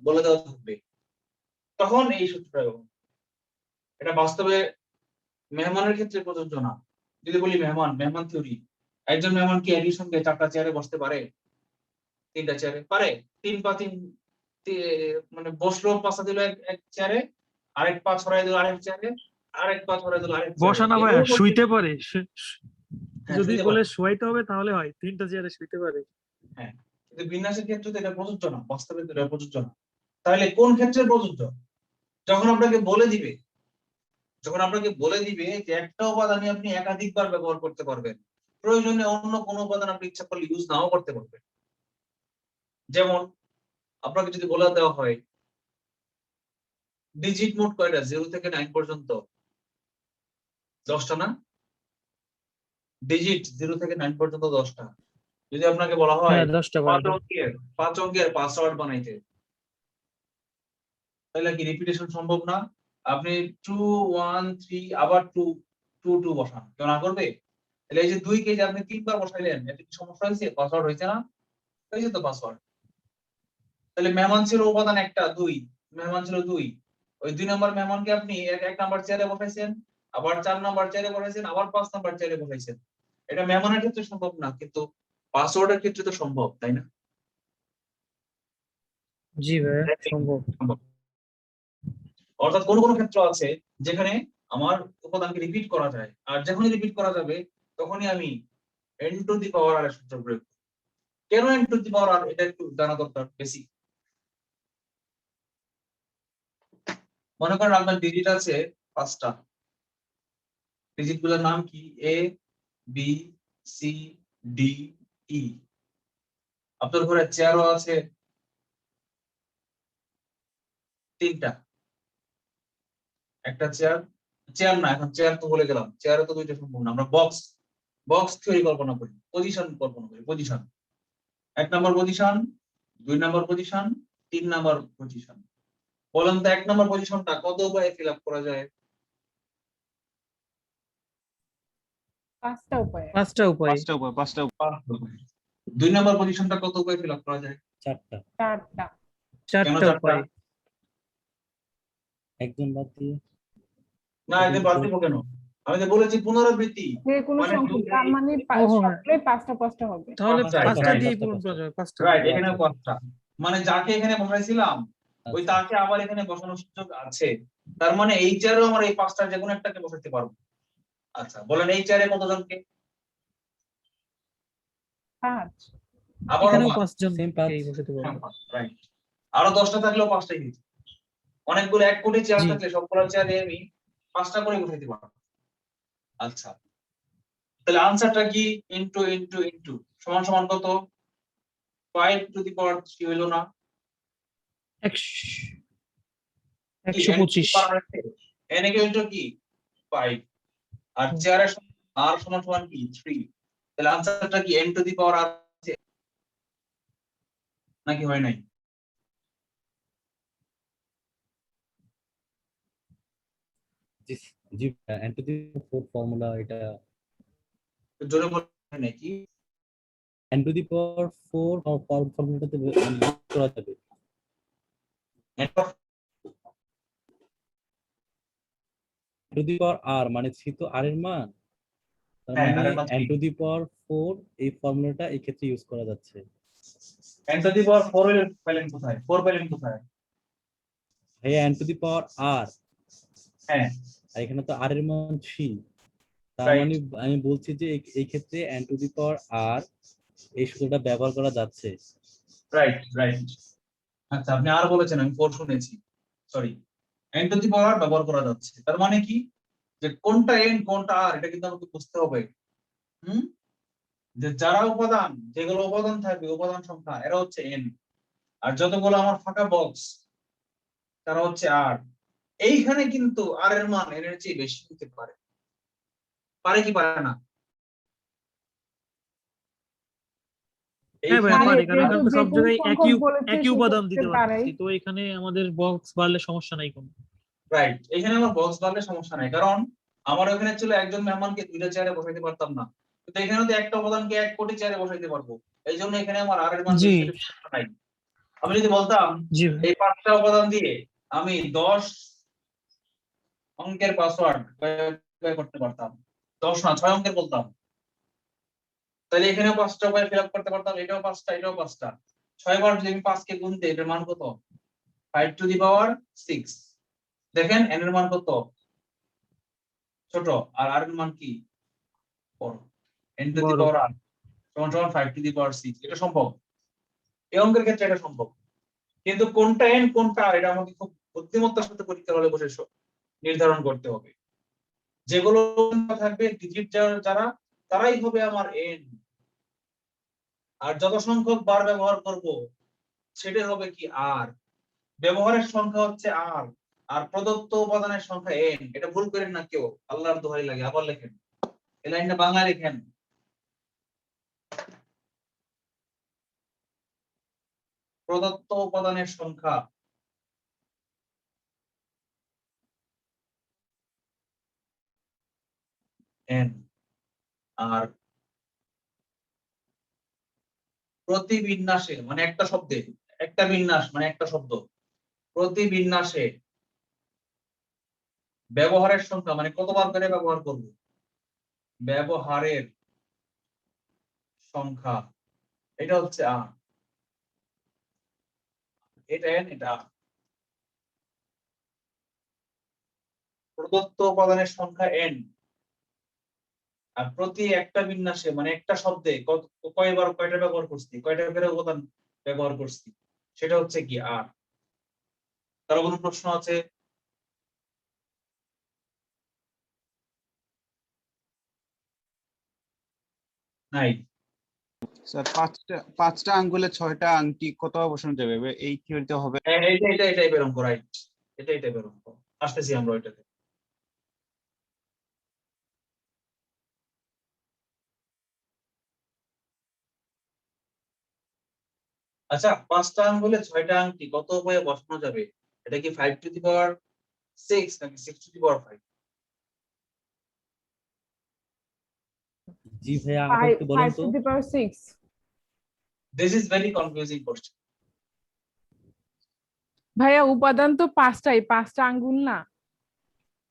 বলে দেওয়া থাকবে তখন এই সূত্রটা ব্যবহার। এটা বাস্তবে মেহমানের ক্ষেত্রে প্রযোজ্য না। যদি বলি মেহমান থিওরি, একজন মেহমান কি একই সঙ্গে 4টা চেয়ারে বসতে পারে? 3টা চেয়ারে পারে? 3 পা 3, মানে বসলো, পাশা দিল এক চেয়ারে, আরেক পা ছড়াই দিল আরেক চেয়ারে, আরেক পা ছড়াই দিল আরেক চেয়ারে, বসা না ভাইয়া, এভাবে করতে। শুইতে পারে। হ্যাঁ, যদি শুইতে বলে পারে। শুয়াইতে হবে তাহলে হয় 3টা চেয়ারে শুইতে পারে। হ্যাঁ, কিন্তু বিন্যাসের ক্ষেত্রে তো এটা প্রযোজ্য না, বাস্তবে তো এটা প্রযোজ্য না। তাহলে কোন ক্ষেত্রে প্রযোজ্য? যখন আপনাকে বলে দিবে যে একটা উপাদানই আপনি একাধিকবার ব্যবহার করতে পারবেন, প্রয়োজনে অন্য কোনো উপাদান আপনি ইচ্ছা করলে ইউজ নাও করতে পারবেন। যেমন আপনাকে যদি বলে দেওয়া হয় ডিজিট মোট কয়টা 0 থেকে 9 পর্যন্ত, 10টা না? ডিজিট 0 থেকে 9 পর্যন্ত 10টা। যদি আপনাকে বলা হয় হ্যাঁ 10টা 5 বারোটা। অঙ্কের পাসওয়ার্ড বানাইতে, তাহলে কি রিপিটেশন সম্ভব না? আপনি 2 1 3 আবার 2 2 2 বসান, কেউ না করবে? তাহলে এই যে 2 কে যে আপনি 3 বার বসাইলেন, এটা কি সমস্যা হয়েছে? পাসওয়ার্ড হয়েছে না? হয়েছে তো পাসওয়ার্ড। তাহলে মেহমান ছিল উপাদান একটা 2, মেহমান ছিল 2, ওই 2 নম্বর মেহমানকে আপনি এক নাম্বার চেয়ারে বসাইছেন, আবার 4 নাম্বার চেয়ারে বসাইছেন, আবার 5 নাম্বার চেয়ারে বসাইছেন। এটা মেহমানের ক্ষেত্রে সম্ভব না, কিন্তু পাসওয়ার্ডের ক্ষেত্রে তো সম্ভব, তাই না? জি ভাইয়া সম্ভব। সম্ভব। অর্থাৎ কোন কোন ক্ষেত্র আছে যেখানে আমার উপাদানকে রিপিট করা যায়, আর যখনই রিপিট করা যাবে তখনই আমি n টু দি পাওয়ার আর সূত্র প্রয়োগ করি। কেন n টু দি পাওয়ার আর, এটা একটু জানা দরকার বেসিক। মনে করেন আপনার ডিজিট আছে 5টা, ডিজিট গুলোর নাম কি? a b c d e। আপনার ঘরে চেয়ারও আছে 3টা, একটা চেয়ার, চেয়ার না, এখন চেয়ার তো বলে গেলাম, চেয়ারে তো 2টা সম্ভব না। আমরা বক্স থিওরি কল্পনা করি, পজিশন কল্পনা করি, পজিশন 1 নম্বর পজিশন, 2 নম্বর পজিশন, 3 নম্বর পজিশন। বলেন তো 1 নম্বর পজিশনটা কত উপায়ে ফিল আপ করা যায়? 5টা উপায়ে। 5টা উপায়। 5টা 2 নম্বর পজিশনটা কত উপায়ে ফিল আপ করা যায়? 4টা। 4টা। কেন 4টা 4টা? উপায়। একজন বাদ দিয়ে। না, এতে বাদ দিব কেন? আমি তো বলেছি পুনরাবৃত্তি, যে কোনো মানে সংখ্যা, তার মানে ও হ্যাঁ, সবগুলোই 5টা হবে। তাহলে পাঁচটা, 5টা right, দিয়ে পাঁচটা, পূরণ করা পাঁচটা। যাবে, 5টা। রাইট, ও এখানে আচ্ছা, 5টা, মানে যাকে এখানে বসাইছিলাম ওই আচ্ছা। তাকে আবার এখানে বসানোর সুযোগ আছে। তার মানে এই চেয়ারেও আমরা এই 5টার যে কোনো একটাকে বসাইতে পারবো। আচ্ছা বলেন এই চেয়ারে কতজনকে? 5। আবারও এখানেও 5, 5 সেম 5। জনকেই বসাতে পারবো। রাইট। আরো 10টা থাকলেও 5টাই হইতো। অনেকগুলো 1 কোটি চেয়ার জি। থাকলে সবগুলো চেয়ারে আমি 5টা করে বসাইতে পারবো। আচ্ছা, তাহলে আনসারটা কি? ইনটু ইনটু ইনটু সমান সমান কত? 5 টু দি পাওয়ার 3 হইলো না? 125। n ইকুয়াল টু কি? 5, আর চেয়ারের r সমান সমান কি? 3। তাহলে আনসারটা কি n to the power r আছে নাকি হয় নাই? জি জি, n টু দি 4 ফর্মুলা এটা। জোরে বলেন, হয় নাই কি? n টু দি পাওয়ার 4 ফর্মুলাটাতে ইউজ করা যাবে। n to n to the power r মানে সি তো r এর মান, তার হ্যাঁ, মানে r এর মান n টু দি পাওয়ার 4 এই ফর্মুলাটা এই ক্ষেত্রে ইউজ করা যাচ্ছে। n টু দি পাওয়ার 4 এর পেলেন কোথায়? 4 পেলেন কোথায়? ভাইয়া n to the power r, হ্যাঁ, আর এখানে তো r এর মান 3, তার Right. মানে আমি বলছি যে এই ক্ষেত্রে n to the power r এই সূত্রটা ব্যবহার করা যাচ্ছে। Right right. আচ্ছা আপনি আর বলেছেন, আমি 4 শুনেছি, সরি। n টু দি পাওয়ার ব্যবহার করা যাচ্ছে, তার মানে কি যে কোনটা n কোনটা r এটা কিন্তু আমাকে বুঝতে হবে। হুম, যে যারা উপাদান, যেগুলো উপাদান থাকবে, উপাদান সংখ্যা, এরা হচ্ছে n, আর যতগুলো আমার ফাঁকা বক্স তারা হচ্ছে r। এইখানে কিন্তু r এর মান n এর চেয়ে বেশি হতে পারে, পারে কি পারে না? হ্যাঁ ভাই এইখানে পারে, কারণ যেহেতু এখানে তো যে সব কোনো জায়গায় সংখ্যক বলেছে একই উপাদান দিতে সেক্ষেত্রে পারে। পারতেছি, তো এখানে আমাদের বক্স বাড়লে সমস্যা নাই কোনো। রাইট, এখানে আমার বক্স বাড়লে সমস্যা নাই, কারণ আমার ওখানে ছিল একজন মেহমানকে 2টা চেয়ারে বসাইতে পারতাম না, কিন্তু এখানে তো একটা উপাদানকে 1 কোটি চেয়ারে বসাইতে পারবো। এই জন্য এখানে আমার আর এর মান জি বেশি হলে সমস্যা নাই। আমি যদি বলতাম জি ভাই। এই 5টা উপাদান দিয়ে আমি 10 অঙ্কের পাসওয়ার্ড করতে পারতাম, 10 না 6 অঙ্কের বলতাম, তাহলে এখানেও 5টা উপায় ফিল আপ করতে পারতাম, এটাও 5টা এটাও 5টা। 6 বার যদি আমি 5 কে গুণ দিই এটার মান কত? 5 টু দি পাওয়ার 6। দেখেন n এর মান কত? ছোট, আর r এর মান কি? বড়। n টু দি বড়। পাওয়ার r সমান সমান 5 টু দি পাওয়ার 6। এটা সম্ভব? এই অঙ্কের ক্ষেত্রে এটা সম্ভব, কিন্তু কোনটা এন কোনটা আর এটা আমাকে খুব বুদ্ধিমত্তার সাথে পরীক্ষার হলে বসে নির্ধারণ করতে হবে। যেগুলো থাকবে ডিজিট যারা তারাই হবে আমার এন, আর যত সংখ্যক বার ব্যবহার করব সেটা হবে কি আর। ব্যবহারের সংখ্যা হচ্ছে আর, আর প্রদত্ত উপাদানের সংখ্যা এন। এটা ভুল করেন না কেউ, আল্লাহর দোহাই লাগে। আবার লেখেন, এই লাইনটা বাংলা লেখেন। প্রদত্ত উপাদানের সংখ্যা এন, আর প্রতি বিন্যাসে মানে একটা শব্দে, একটা বিন্যাস মানে একটা শব্দ, প্রতি বিন্যাসে ব্যবহারের সংখ্যা মানে কতবার করে ব্যবহার করব, ব্যবহারের সংখ্যা এটা হচ্ছে আর, এটা এন এটা আর। প্রদত্ত উপাদানের সংখ্যা এন, আর প্রতি একটা বিন্যাসে মানে একটা শব্দে কয়বার কয়টা ব্যবহার করছি, কয়টা করে উপাদান ব্যবহার করছি সেটা হচ্ছে কি আর। কারো কোনো প্রশ্ন আছে? নাই? স্যার পাঁচটা আঙ্গুলে 6টা আংটি কত বসানো যাবে এই থিওরিতে হবে? এটাই বের অঙ্ক, রাইট, এটাই বের অঙ্ক। আসতেছি আমরা ওইটাতে। আচ্ছা, 5টা আঙ্গুলে 6টা আংটি কত উপায়ে বসানো যাবে? এটা কি 5⁶ নাকি 6⁵? জি ভাইয়া, আবার একটু বলেন 5 তো। to the power 6। This is very confusing question. ভাইয়া উপাদান তো 5টাই, 5টা আঙ্গুল না?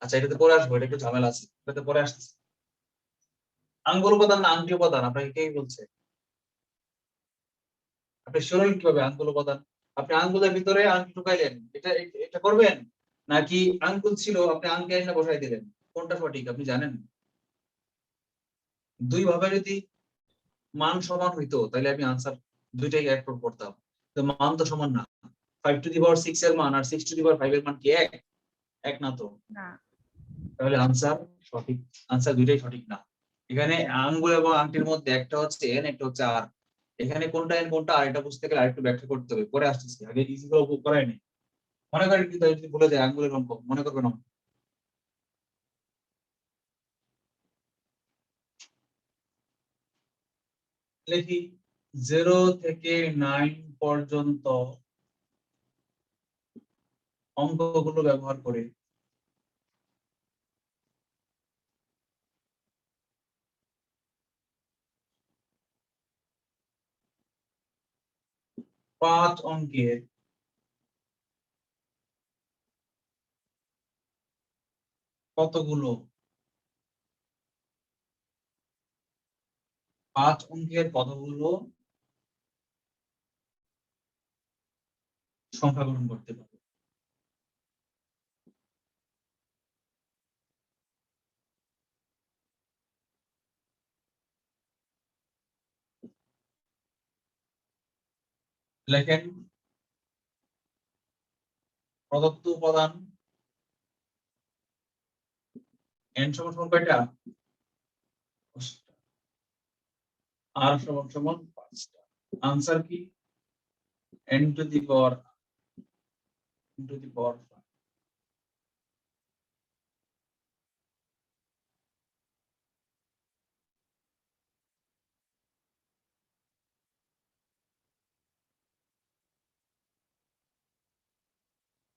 আচ্ছা, এটাতে পরে আসবো, এটা একটু ঝামেলা আছে, এটাতে পরে আসতেছে। আঙ্গুল উপাদান না আংটি উপাদান আপনাকে কে বলছে? আপনি শুনলেন কিভাবে আঙ্গুল উপাদান? আপনি আঙ্গুলের ভিতরে আংটি ঢুকাইলেন, এটা এটা করবেন, নাকি আঙ্গুল ছিল আপনি আংটি এনে বসাই দিলেন? কোনটা সঠিক আপনি জানেন? দুই ভাবে যদি মান সমান হইতো তাহলে আমি আনসার দুইটাই এক করতাম, তো মান তো সমান না। 5⁶ এর মান আর 6⁵ এর মান কি এক না তো? না। তাহলে আনসার সঠিক, আনসার দুইটাই সঠিক না। এখানে আঙ্গুল এবং আংটির মধ্যে একটা হচ্ছে এন, একটা হচ্ছে আর। এখানে কোনটা এন কোনটা আর এটা বুঝতে গেলে আরেকটু ব্যাখ্যা করতে হবে, পরে আসতেছি, আগে ইজি করে করাই নেই। মনে করেন কিন্তু যদি ভুলে যায় আঙ্গুলের অঙ্ক মনে করবেন না। লিখি 0 থেকে 9 পর্যন্ত অঙ্কগুলো ব্যবহার করে পাঁচ অঙ্কের কতগুলো, 5 অঙ্কের কতগুলো সংখ্যা গ্রহণ করতে পারবে? লেখেন প্রদত্ত উপাদান n সমান সমান কয়টা? আর সমান সমান 5টা। আনসার কি? n to the power 5।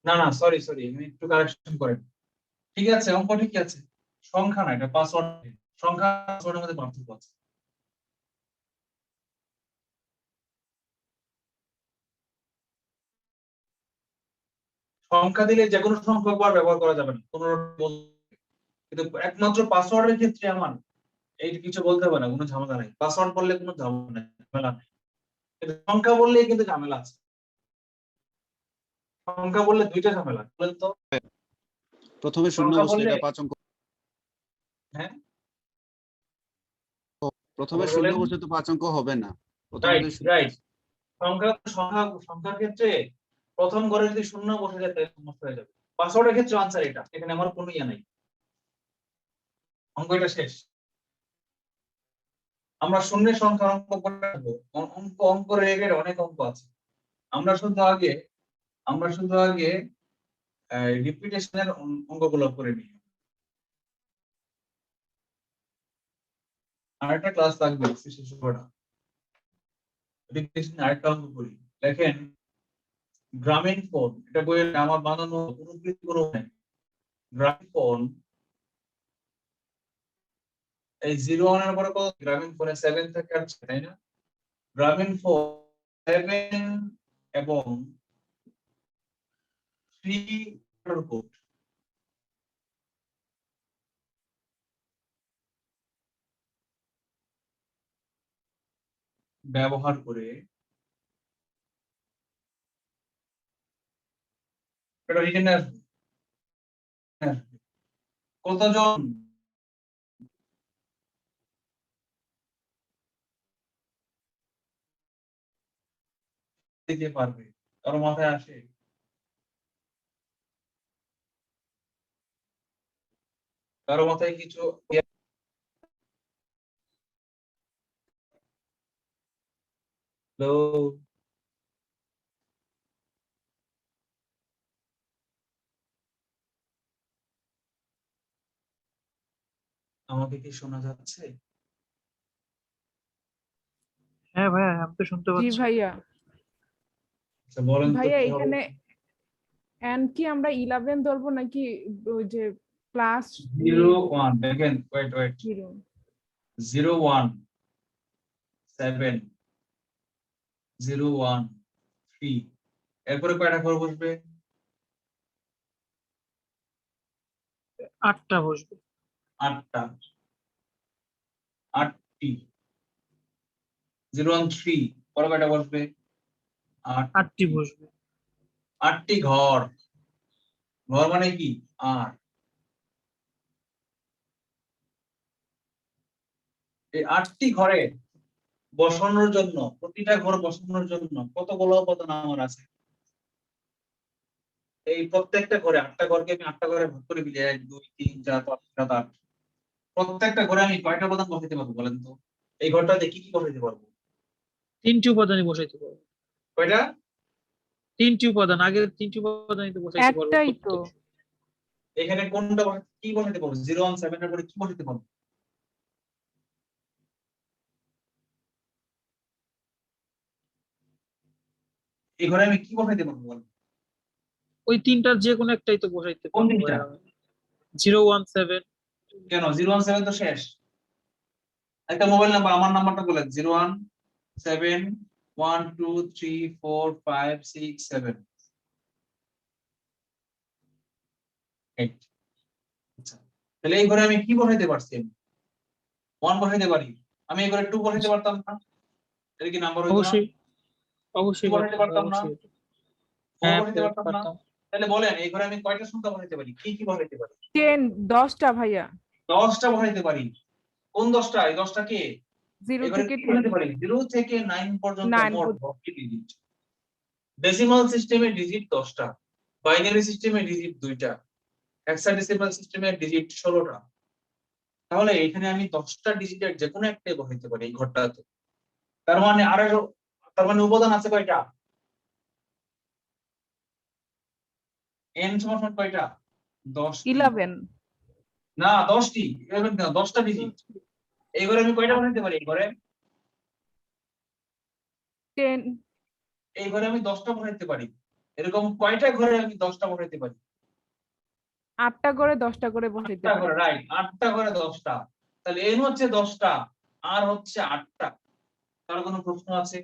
না না, সরি সরি, একটু কারেকশন করেন। ঠিক আছে, অঙ্ক ঠিক আছে, সংখ্যা না, এটা পাসওয়ার্ড। সংখ্যা পাসওয়ার্ডের মধ্যে পার্থক্য আছে। সংখ্যা দিলে যে কোনো সংখ্যক বার ব্যবহার করা যাবে না, কিন্তু একমাত্র পাসওয়ার্ডের ক্ষেত্রে আমার এই কিছু বলতে হবে না, কোনো ঝামেলা নাই। পাসওয়ার্ড বললে কোনো ঝামেলা নেই, কিন্তু সংখ্যা বললেই কিন্তু ঝামেলা আছে। সংখ্যা বললে দুইটা ঝামেলা, বলেন তো। প্রথমে শূন্য সংখ্যা বসলে বললে, এটা 5 অঙ্ক, হ্যাঁ প্রথমে আবার শূন্য বলেন। বসলে তো 5 অঙ্ক হবে না, প্রথমে রাইট তো রাইট, সংখ্যার ক্ষেত্রে প্রথম ঘরে যদি শূন্য বসে যায় তাহলে সমস্যা হয়ে যাবে। পাসওয়ার্ডের ক্ষেত্রে আনসার এটা, এখানে আমার কোনো ইয়া নাই, অঙ্ক এটা শেষ। আমরা শূন্যের সংখ্যা অঙ্ক করে রাখবো, অঙ্ক রেগের অনেক অঙ্ক আছে। আমরা শুধু আগে রিপিটেশনের অঙ্কগুলো করে নিই। আরেকটা ক্লাস লাগবে রিপিটেশন, আরেকটা অঙ্ক করি। দেখেন গ্রামীণ ফোন, এটা বইয়ের আমার বানানো কোনো নাই। গ্রামীণ ফোন এই 01 এর পরে কত? গ্রামীণ ফোনে 7 থেকে আসছে, তাই না? গ্রামীণ ফোন 7 এবং 3 কোড ব্যবহার করে এটা রিটেনে আসবে। কতজন দিতে পারবে? কারো মাথায় আসে? কারো মাথায় কিছু? হ্যালো, আমাকে কি শোনা যাচ্ছে? হ্যাঁ ভাইয়া, আমি তো শুনতে জি পাচ্ছি। ভাইয়া। আচ্ছা বলেন তো ভাইয়া কি হবে? এখানে এন্ড কি আমরা 11 ধরবো নাকি ওই যে প্লাস 01, দেখেন ওয়েট 0? 01 7 01 3, এরপরে কয়টা ঘর বসবে? 8টা বসবে। 8টা, 8টি। 01 3, পরে কয়টা বসবে? 8টি বসবে। 8টি ঘর। ঘর মানে কি? আর এই 8টি ঘরে বসানোর জন্য, প্রতিটা ঘর বসানোর জন্য কতগুলো উপাদান আমার আছে? এই প্রত্যেকটা ঘরে 8টা ঘরকে আমি 8টা ঘরে ভাগ করে দিলে 1 2 3 4 5 6 7 8, প্রত্যেকটা ঘরে আমি কয়টা উপাদান বসাইতে পারবো বলেন তো? এই ঘরটাতে কি কি বসাইতে পারবো? 3টি উপাদানই বসাইতে পারবো। কয়টা? 3টি উপাদান, আগের 3টি উপাদানই তো বসাইতে পারবো একটাই তো। প্রত্যেক। এখানে কোনটা কি বসাইতে পারবো? 01 7 এর পরে কি বসাইতে পারবো? এই ঘরে আমি কি বসাইতে পারবো বলেন? ওই 3টার যে কোনো একটাই তো বসাইতে কোন পারবো 3টা? ভাইয়া। 017। কেন 01 7 তো শেষ। একটা মোবাইল নাম্বার, আমার নাম্বারটা বলেন। 01 7 1 2 3 4 5 6 7 8। আচ্ছা, তাহলে এই ঘরে আমি কি বসাইতে পারছি? আমি 1 বসাইতে পারি। আমি এই ঘরে 2 বসাইতে পারতাম না? এটা কি নাম্বার হইতো না? অবশ্যই 3 অবশ্যই বসাইতে পারতাম না? অবশ্যই। 4 হ্যাঁ, বসাইতে পারতাম না? পারতাম। তাহলে বলেন এই ঘরে আমি কয়টা সংখ্যা বসাইতে পারি? কি কি বসাইতে পারি? 10টা ভাইয়া। 10টা বসাইতে পারি। কোন 10টা? এই 10টা কে? 0 এই ঘরে থেকে কি 10 বসাইতে পারি? 0 থেকে 9 পর্যন্ত 9 মোট 10টি ডিজিট। ডেসিমাল সিস্টেমে ডিজিট 10টা, বাইনারি সিস্টেমে ডিজিট 2টা, হেক্সাডেসিমাল সিস্টেমে ডিজিট 16টা। তাহলে এখানে আমি 10টা ডিজিটের যে কোনো একটাই বসাইতে পারি এই ঘরটাতে। তার মানে তার মানে উপাদান আছে কয়টা? n সমান কয়টা? 10টি। 11 না 10টি, 11 না, 10টা ডিজিট। এই ঘরে আমি কয়টা বসাইতে পারি? এই ঘরে আমি 10টা বসাইতে পারি। এরকম কয়টা ঘরে আমি 10টা বসাইতে পারি? 8টা করে 10টা করে বসাইতে 8টা পারি। ঘরে, রাইট, 8টা ঘরে 10টা। তাহলে n হচ্ছে 10টা, আর হচ্ছে 8টা। তার কোনো প্রশ্ন আছে?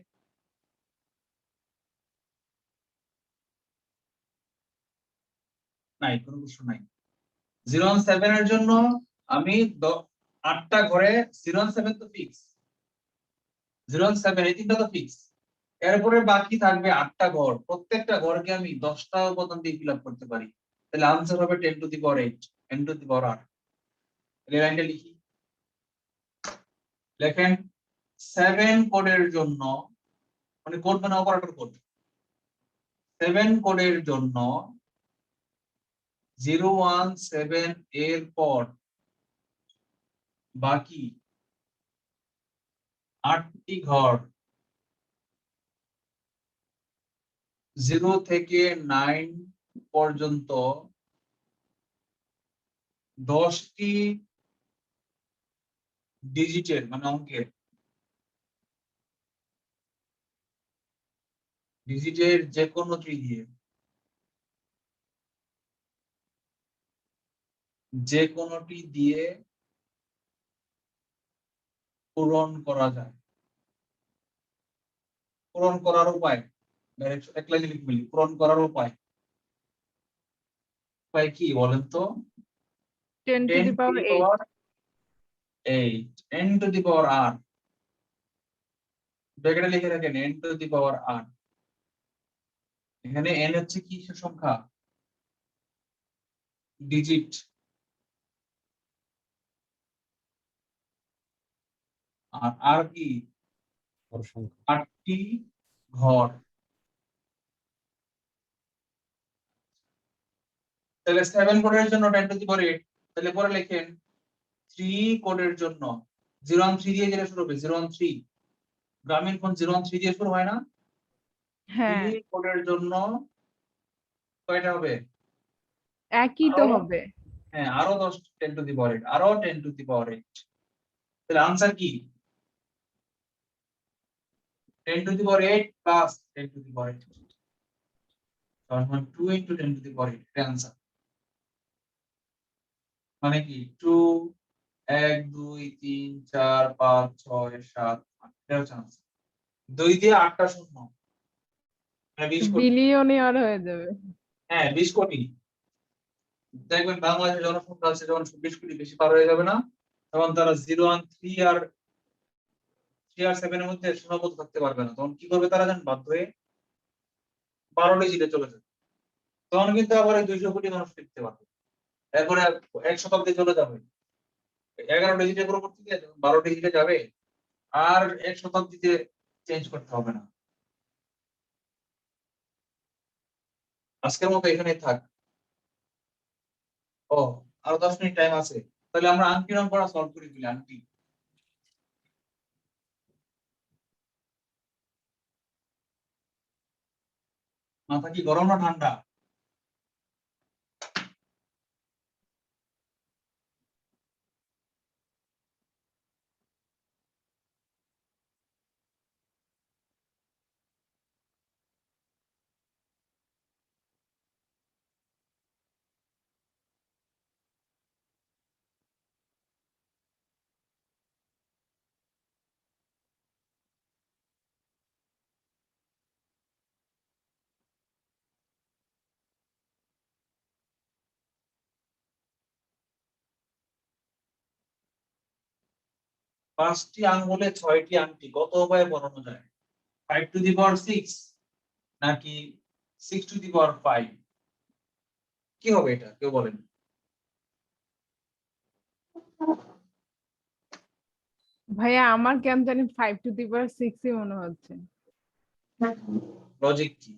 নাই, কোনো প্রশ্ন নাই। 017 এর জন্য আমি 8টা ঘরে 017 তো ফিক্স, 017 এই তিনটা তো ফিক্স। এরপরে বাকি থাকবে 8টা ঘর, প্রত্যেকটা ঘরকে আমি 10টা উপাদান দিয়ে ফিল আপ করতে পারি। তাহলে আনসার হবে 10 two the power 8, 10 two the পাওয়ার 8। এই লাইনটা লিখি, লেখেন 7 কোডের জন্য মানে কোড মানে অপারেটর কোড। 7 কোডের জন্য 017 এর পর বাকি 8টি ঘর 0 থেকে 9 পর্যন্ত 10টি ডিজিটের মানে অঙ্কের ডিজিটের যে কোনোটি দিয়ে পূরণ করা যায়। পূরণ করার উপায় এক লাইনে লিখে ফেলি। পূরণ করার উপায় কি বলেন তো? 10 to 10 the to power the 8 power 8, n to the power r, ব্র্যাকেটে লিখে রাখেন n to the power r। এখানে n হচ্ছে কি সংখ্যা? ডিজিট। আর r কি? ঘর সংখ্যা। 8টি ঘর। তাহলে 7 কোডের জন্য 10 to the power 8। তাহলে পরে লিখেন 3 কোডের জন্য 013 দিয়ে যেটা শুরু হবে 013, গ্রামীণ ফোন 013 দিয়ে শুরু হয় না? হ্যাঁ 3 কোডের জন্য কয়টা হবে? একই তো হবে। হ্যাঁ, আরো 10 to the power 8, আরো 10 to the power 8। তাহলে आंसर কি? 10 to the power 8 plus 10 to the power 8, তাহলে 2 into 10 to the power 8 এর आंसर। মানে কি 2 1 2 3 4 5 6 7 8 এর आंसर। 2 দিয়ে 8টা শূন্য মানে 20 কোটি। বিলিয়নিয়ার হয়ে যাবে। হ্যাঁ 20 কোটি। দেখবেন বাংলাদেশের জনসংখ্যা আছে যখন 20 কোটি বেশি পার হয়ে যাবে না, তখন তারা 013 আর 3 আর 7 এর মধ্যে সীমাবদ্ধ থাকতে পারবে না। তখন কি করবে তারা? জানেন, বাধ্য হয়ে 12 ডিজিটে চলে যাবে। তখন কিন্তু আবার এই 200 কোটি মানুষ লিখতে পারবে। এরপরে 1 শতাব্দী চলে যাবে, 11 ডিজিটের পরবর্তী দিয়ে 12 ডিজিটে যাবে, আর 1 শতাব্দীতে চেঞ্জ করতে হবে না। আজকের মতো এখানেই থাক। ও, আরো 10 মিনিট টাইম আছে। তাহলে আমরা আংটি নম্বর সলভ করে দিই। আংটি মাথা কি গরম না ঠান্ডা? পাঁচটি আঙ্গুলে 6টি আংটি কত উপায়ে বানানো যায়? 5 to the power 6 নাকি 6 to the power 5? কি হবে এটা কেউ বলেন? ভাইয়া আমার কেন জানি 5 to the power 6 ই মনে হচ্ছে। লজিক কি?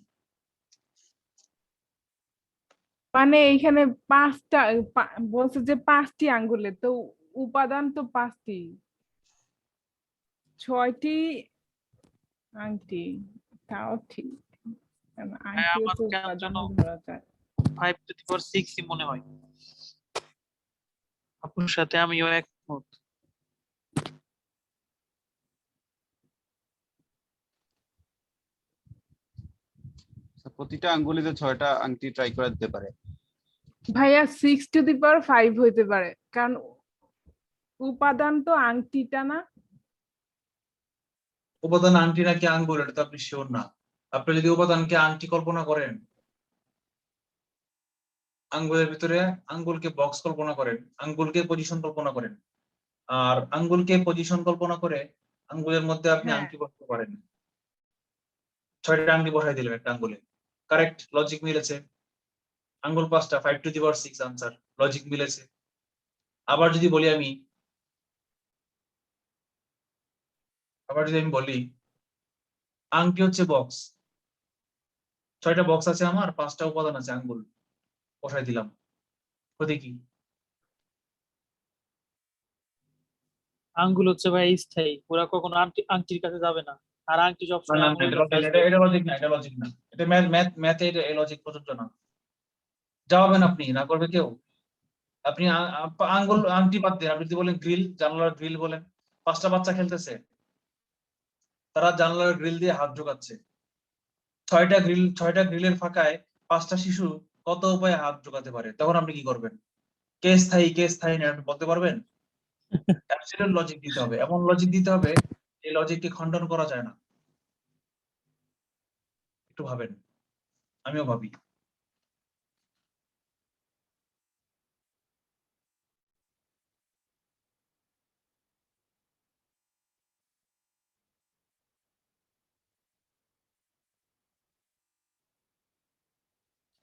মানে এইখানে 5টা বলছে যে 5টি আঙ্গুলে, তো উপাদান তো 5টি, 6টি আংটি, তাও ঠিক। কারণ আংটিও আমার তো কেন উপাদান যেন ধরা যায়। 5 to the power 6 ই মনে হয়। আপুর সাথে আমিও একমত। প্রতিটা আঙ্গুলিতে 6টা আংটি ট্রাই করে দিতে পারে। ভাইয়া 6 to the power 5 হইতে পারে, কারণ উপাদান তো আংটিটা না। উপাদান আংটি নাকি আঙ্গুল এটা তো আপনি শিওর না। আপনি যদি উপাদানকে আংটি কল্পনা করেন, আঙ্গুলের ভিতরে আঙ্গুলকে বক্স কল্পনা করেন, আঙ্গুলকে পজিশন কল্পনা করেন, আর আঙ্গুলকে পজিশন কল্পনা করে আঙ্গুলের মধ্যে আপনি হ্যাঁ আংটি বসাতে পারেন। 6টা আংটি বসাই দিলেন একটা আঙ্গুলে, কারেক্ট, লজিক মিলেছে। আঙ্গুল 5টা, 5 to the power 6 answer, logic মিলেছে। আবার যদি বলি আমি বলি আংটি হচ্ছে বক্স, 6টা বক্স আছে আমার, 5টা উপাদান আছে, আঙ্গুল বসাই দিলাম, ক্ষতি কি? আঙ্গুল হচ্ছে ভাই স্থায়ী, ওরা কখনো আংটির কাছে যাবে না, আর আংটি না সবসময় না না, আঙ্গুলের এটা কাছে logic না, আসবে। এটা লজিক না, এটা লজিক না, এটা ম্যাথে এই লজিক প্রযোজ্য না। যাবেন আপনি, না করবে কেউ? আপনি আঙ্গুল আংটি বাদ দেন, আপনি যদি বলেন গ্রিল, জানালার গ্রিল বলেন, 5টা বাচ্চা খেলতেছে, তারা জানালার গ্রিল দিয়ে হাত ঢোকাচ্ছে, 6টা গ্রিলের ফাঁকায় 5টা শিশু কত উপায়ে হাত ঢোকাতে পারে, তখন আপনি কি করবেন? কে স্থায়ী না আপনি বলতে পারবেন? অ্যাবসলিউট লজিক দিতে হবে, এমন লজিক দিতে হবে এই লজিককে খণ্ডন করা যায় না। একটু ভাবেন, আমিও ভাবি।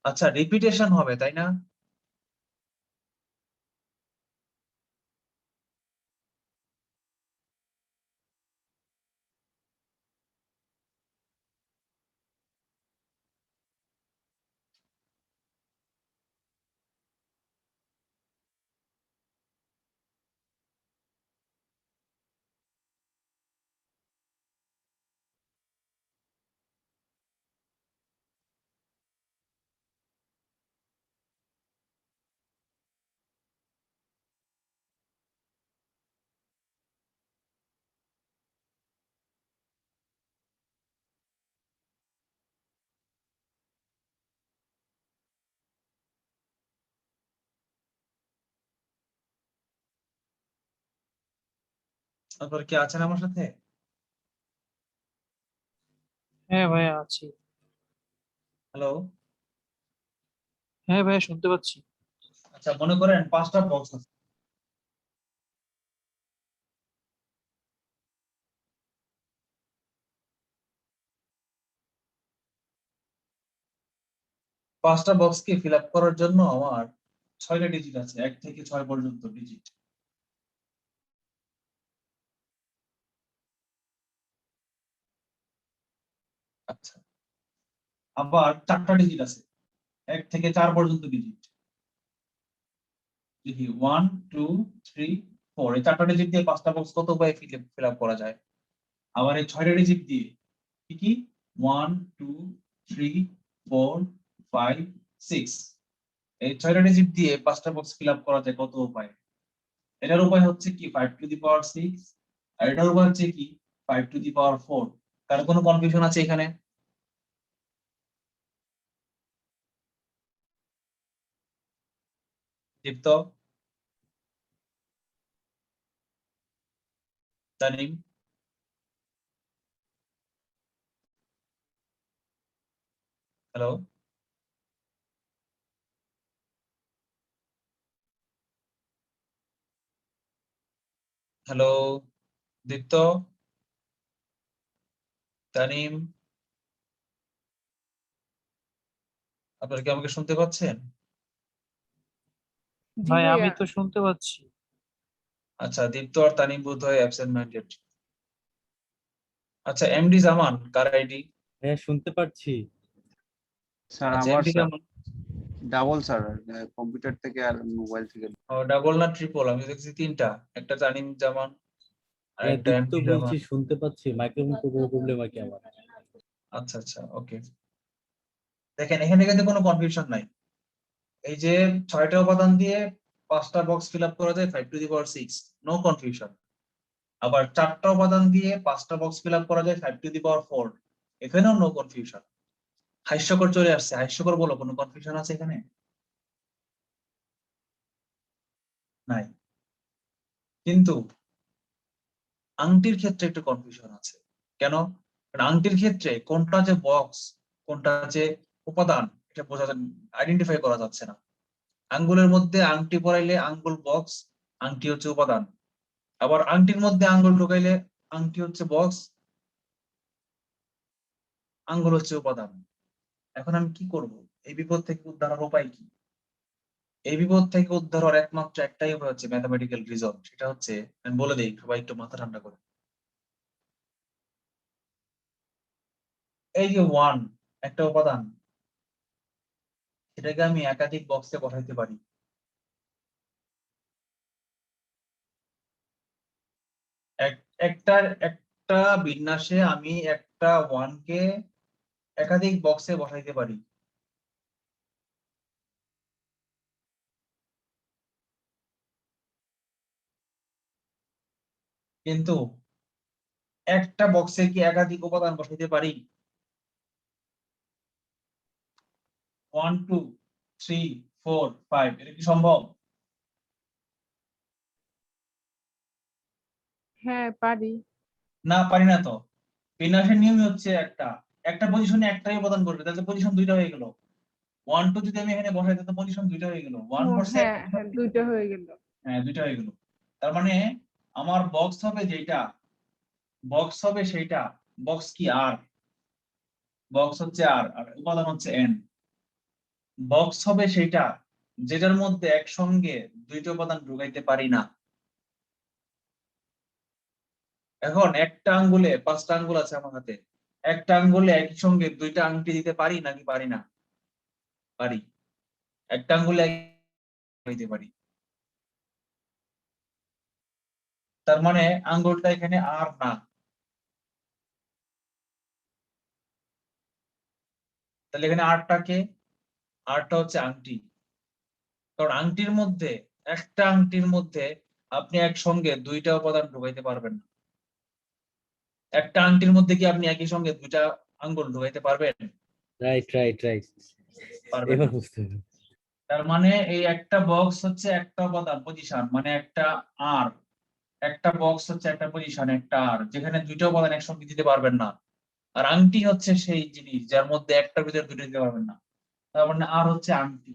আচ্ছা, রিপিটেশন হবে তাই না? আপনার কি আছেন আমার সাথে? হ্যাঁ ভাইয়া আছি। হ্যালো। হ্যাঁ ভাইয়া শুনতে পাচ্ছি। আচ্ছা, মনে করেন 5টা বক্স আছে, পাঁচটা বক্সকে ফিল আপ করার জন্য আমার 6টা ডিজিট আছে, 1 থেকে 6 পর্যন্ত ডিজিট। আচ্ছা, আবার 4টা ডিজিট আছে, 1 থেকে 4 পর্যন্ত ডিজিট। দেখি 1 2 3 4, এই 4টা ডিজিট দিয়ে 5টা বক্স কত উপায়ে ফিল আপ করা যায়? আবার এই 6টা ডিজিট দিয়ে কি কি 1 2 3 4 5 6, এই 6টা ডিজিট দিয়ে 5টা বক্স ফিল আপ করা যায় কত উপায়ে? এটার উপায় হচ্ছে কি 5 টু দি পাওয়ার 6, আর এটার উপায় হচ্ছে কি 5 টু দি পাওয়ার 4। কার কোনো কনফিউশন আছে এখানে? দীপ্ত, তানিম, হ্যালো, হ্যালো, দীপ্ত, তানিম, আপনারা কি আমাকে শুনতে পাচ্ছেন? জি ভাই আমি ভাইয়া। তো শুনতে পাচ্ছি। আচ্ছা, দীপ্ত আর তানিম বোধ হয় অ্যাবসেন্ট মাইন্ডেড। আচ্ছা, এমডি জামান কার আইডি? হ্যাঁ শুনতে পাচ্ছি। স্যার আচ্ছা, আমার এমডি স্যার জামান ডাবল স্যার, কম্পিউটার থেকে আর মোবাইল থেকে। ডাবল না ট্রিপল? আমি দেখছি 3টা, একটা তানিম জামান আর হ্যাঁ একটা দীপ্ত এমডি বলছি, জামান। শুনতে পাচ্ছি, মাইক্রোফোন প্রবলেম আর কি আমার। আচ্ছা আচ্ছা, ওকে। দেখেন এখানে কিন্তু কোনো কনফিউশন নাই, এই যে 6টা উপাদান দিয়ে 5টা বক্স ফিল আপ করা যায় 5 to the power 6, no confusion. আবার 4টা উপাদান দিয়ে 5টা বক্স ফিল আপ করা যায় 5 টু দি পাওয়ার 4, এখানেও নো কনফিউশন। হাস্যকর চলে আসছে, হাস্যকর বলো, কোনো কনফিউশন আছে এখানে? নাই। কিন্তু আংটির ক্ষেত্রে একটু কনফিউশন আছে। কেন? কারণ আংটির ক্ষেত্রে কোনটা যে বক্স, কোনটা যে উপাদান, এটা বোঝা আইডেন্টিফাই করা যাচ্ছে না। আঙ্গুলের মধ্যে আংটি পরাইলে আঙ্গুল বক্স, আংটি হচ্ছে উপাদান। আবার আংটির মধ্যে আঙ্গুল ঢুকাইলে আংটি হচ্ছে বক্স, আঙ্গুল হচ্ছে উপাদান। এখন আমি কি করব? এই বিপদ থেকে উদ্ধার হওয়ার উপায় কি? এই বিপদ থেকে উদ্ধার হওয়ার একমাত্র একটাই উপায় হচ্ছে ম্যাথমেটিক্যাল রিজন। সেটা হচ্ছে, আমি বলে দিই, সবাই একটু মাথা ঠান্ডা করে। এই যে 1 একটা উপাদান, সেটাকে আমি একাধিক বক্সে বসাইতে পারি। একটা বিন্যাসে আমি একটা 1 কে একাধিক বক্সে বসাইতে পারি। কিন্তু একটা বক্সে কি একাধিক উপাদান বসাইতে পারি? 1 2 3 4 5 এটা কি সম্ভব? হ্যাঁ পারি। না, পারি না তো। বিন্যাসের নিয়মই হচ্ছে একটা পজিশনে একটাই উপাদান করবে, তাহলে পজিশন দুইটা হয়ে গেল। 1 2 যদি আমি এখানে বসাই তাহলে পজিশন দুইটা হয়ে গেল। 1 ও 4 হ্যাঁ 7 হ্যাঁ, দুইটা হয়ে গেল। হ্যাঁ, দুইটা হয়ে গেল। তার মানে আমার বক্স হবে যেটা, বক্স হবে সেইটা। বক্স কি? আর বক্স হচ্ছে আর উপাদান হচ্ছে এন। বক্স হবে সেইটা যেটার মধ্যে একসঙ্গে দুইটা উপাদান ঢুকাইতে পারি না। এখন একটা আঙ্গুলে 5টা আঙ্গুল আছে আমার হাতে, একটা আঙ্গুলে একই সঙ্গে দুইটা আংটি দিতে পারি নাকি পারি না? পারি। একটা আঙ্গুলে দিতে পারি। তার মানে আঙ্গুলটা এখানে আর না। তাহলে এখানে আরটা হচ্ছে আংটি। কারণ একটা আংটির মধ্যে আপনি একসঙ্গে দুইটা উপাদান ঢুকাইতে পারবেন না। একটা আংটির মধ্যে কি আপনি একই সঙ্গে দুইটা আঙ্গুল ঢুকাইতে পারবেন? রাইট রাইট রাইট, পারবেন এবার না। বুঝতে হবে। তার মানে এই একটা বক্স হচ্ছে একটা উপাদান, পজিশন, মানে আর একটা বক্স হচ্ছে একটা পজিশন, একটা আর, যেখানে দুইটা উপাদান একসঙ্গে দিতে পারবেন না। আর আংটি হচ্ছে সেই জিনিস যার মধ্যে একটার ভিতরে দুটো দিতে পারবেন না। তার মানে আর হচ্ছে আংটি,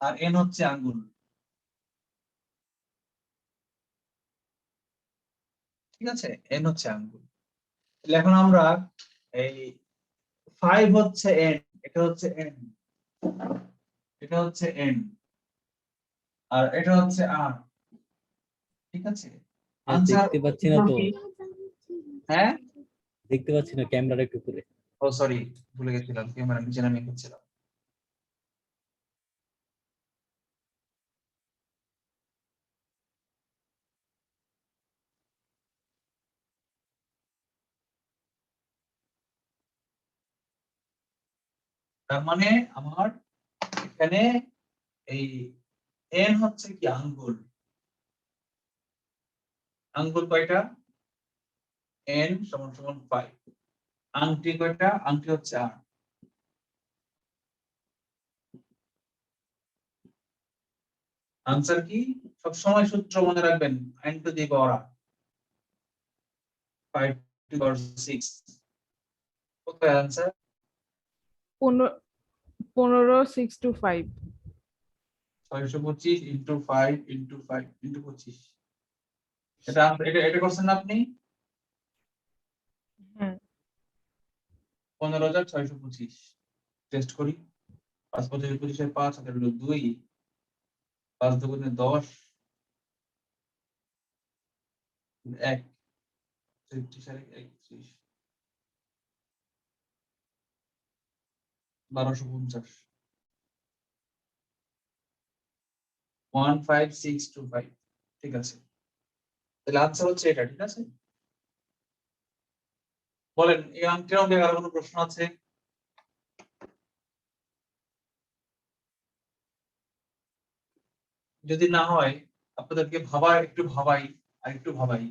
আর এন হচ্ছে আঙ্গুল। ঠিক আছে, এন হচ্ছে আঙ্গুল। তাহলে এখন আমরা এই 5 হচ্ছে এন, এটা হচ্ছে এন, এটা হচ্ছে এন, আর এটা হচ্ছে আর। ঠিক আছে, আনসার দেখতে পাচ্ছি না তো, কি? হ্যাঁ, দেখতে পাচ্ছি না, ক্যামেরাটা একটু করে। ও সরি, ভুলে গেছিলাম, ক্যামেরা নিচে নামিয়ে করছিলাম। তার মানে আমার এখানে এই এন হচ্ছে কি? আঙ্গুল। আঙ্গুল কয়টা? এন সমান সমান 5। আংটি কয়টা? আংটি হচ্ছে আর। আনসার কি? সব সময় সূত্র মনে রাখবেন, n to the power 5 to the power 6। কোথায় answer? 15 6 to 5। 625 into 5 into 5 into 25। এটা করছেন না আপনি? হ্যাঁ 15,625। টেস্ট করি। 5 25 25 5 হাতে হলো 2, 5 দুগুণে 10, 1, 33 আর 31, 1250। 15625। ঠিক আছে, তাহলে আনসার হচ্ছে এটা। ঠিক আছে, বলেন এই অঙ্কের অঙ্কে আর কোনো প্রশ্ন আছে? যদি না হয় আপনাদেরকে আর একটু ভাবাই।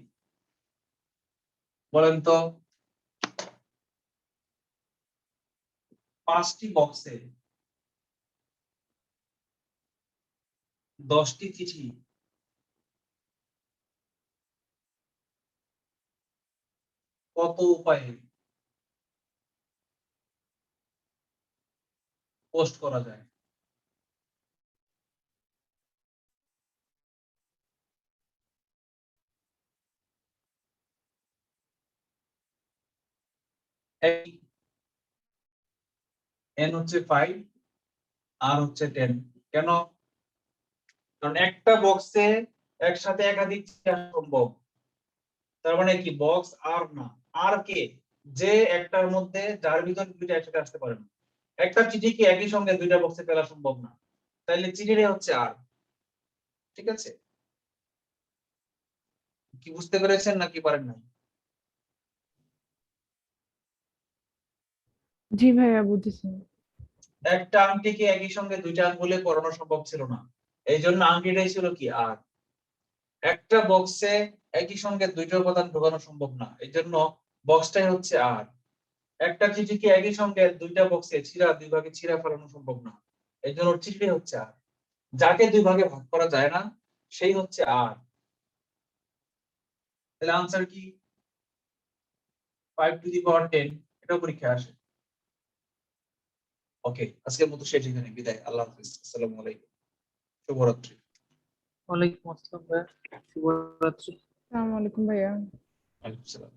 বলেন তো 5টি বক্সে 10টি চিঠি কত উপায়ে পোস্ট করা যায়? এন হচ্ছে 5, আর হচ্ছে 10। কেন? কারণ একটা বক্সে একসাথে একাধিক চিঠি আসা সম্ভব। তার মানে কি বক্স আর না, আর কে, যে একটার মধ্যে যার ভিতর দুইটা একসাথে আসতে পারে না। একটা চিঠি কি একই সঙ্গে দুইটা বক্সে ফেলা সম্ভব না, তাইলে চিঠিটাই হচ্ছে আর। ঠিক আছে, কি বুঝতে পেরেছেন নাকি পারেন না? জি ভাইয়া বুঝেছি। একটা আংটিকে একই সঙ্গে দুইটা আঙ্গুলে পরানো সম্ভব ছিল না, এই জন্য আংটিটাই ছিল কি আর। একটা বক্সে একই সঙ্গে দুইটা উপাদান ঢোকানো সম্ভব না, এই জন্য বক্সটাই হচ্ছে আর। একটা চিঠিকে একই সঙ্গে দুইটা বক্সে দুই ভাগে ছিঁড়া ফেলানো সম্ভব না, এই জন্য চিঠিটাই হচ্ছে আর। যাকে দুই ভাগে ভাগ করা যায় না সেই হচ্ছে আর। তাহলে আনসার কি 5^10, এটা পরীক্ষায় আসে। ওকে, আজকের মতো শেষ, এখানে বিদায়, আল্লাহ হাফিজ, আসসালামু আলাইকুম, শুভরাত্রি। ওয়ালাইকুম আসসালাম ভাইয়া, শুভরাত্রি। আসসালামু আলাইকুম ভাইয়া। ওয়ালাইকুম আসসালাম।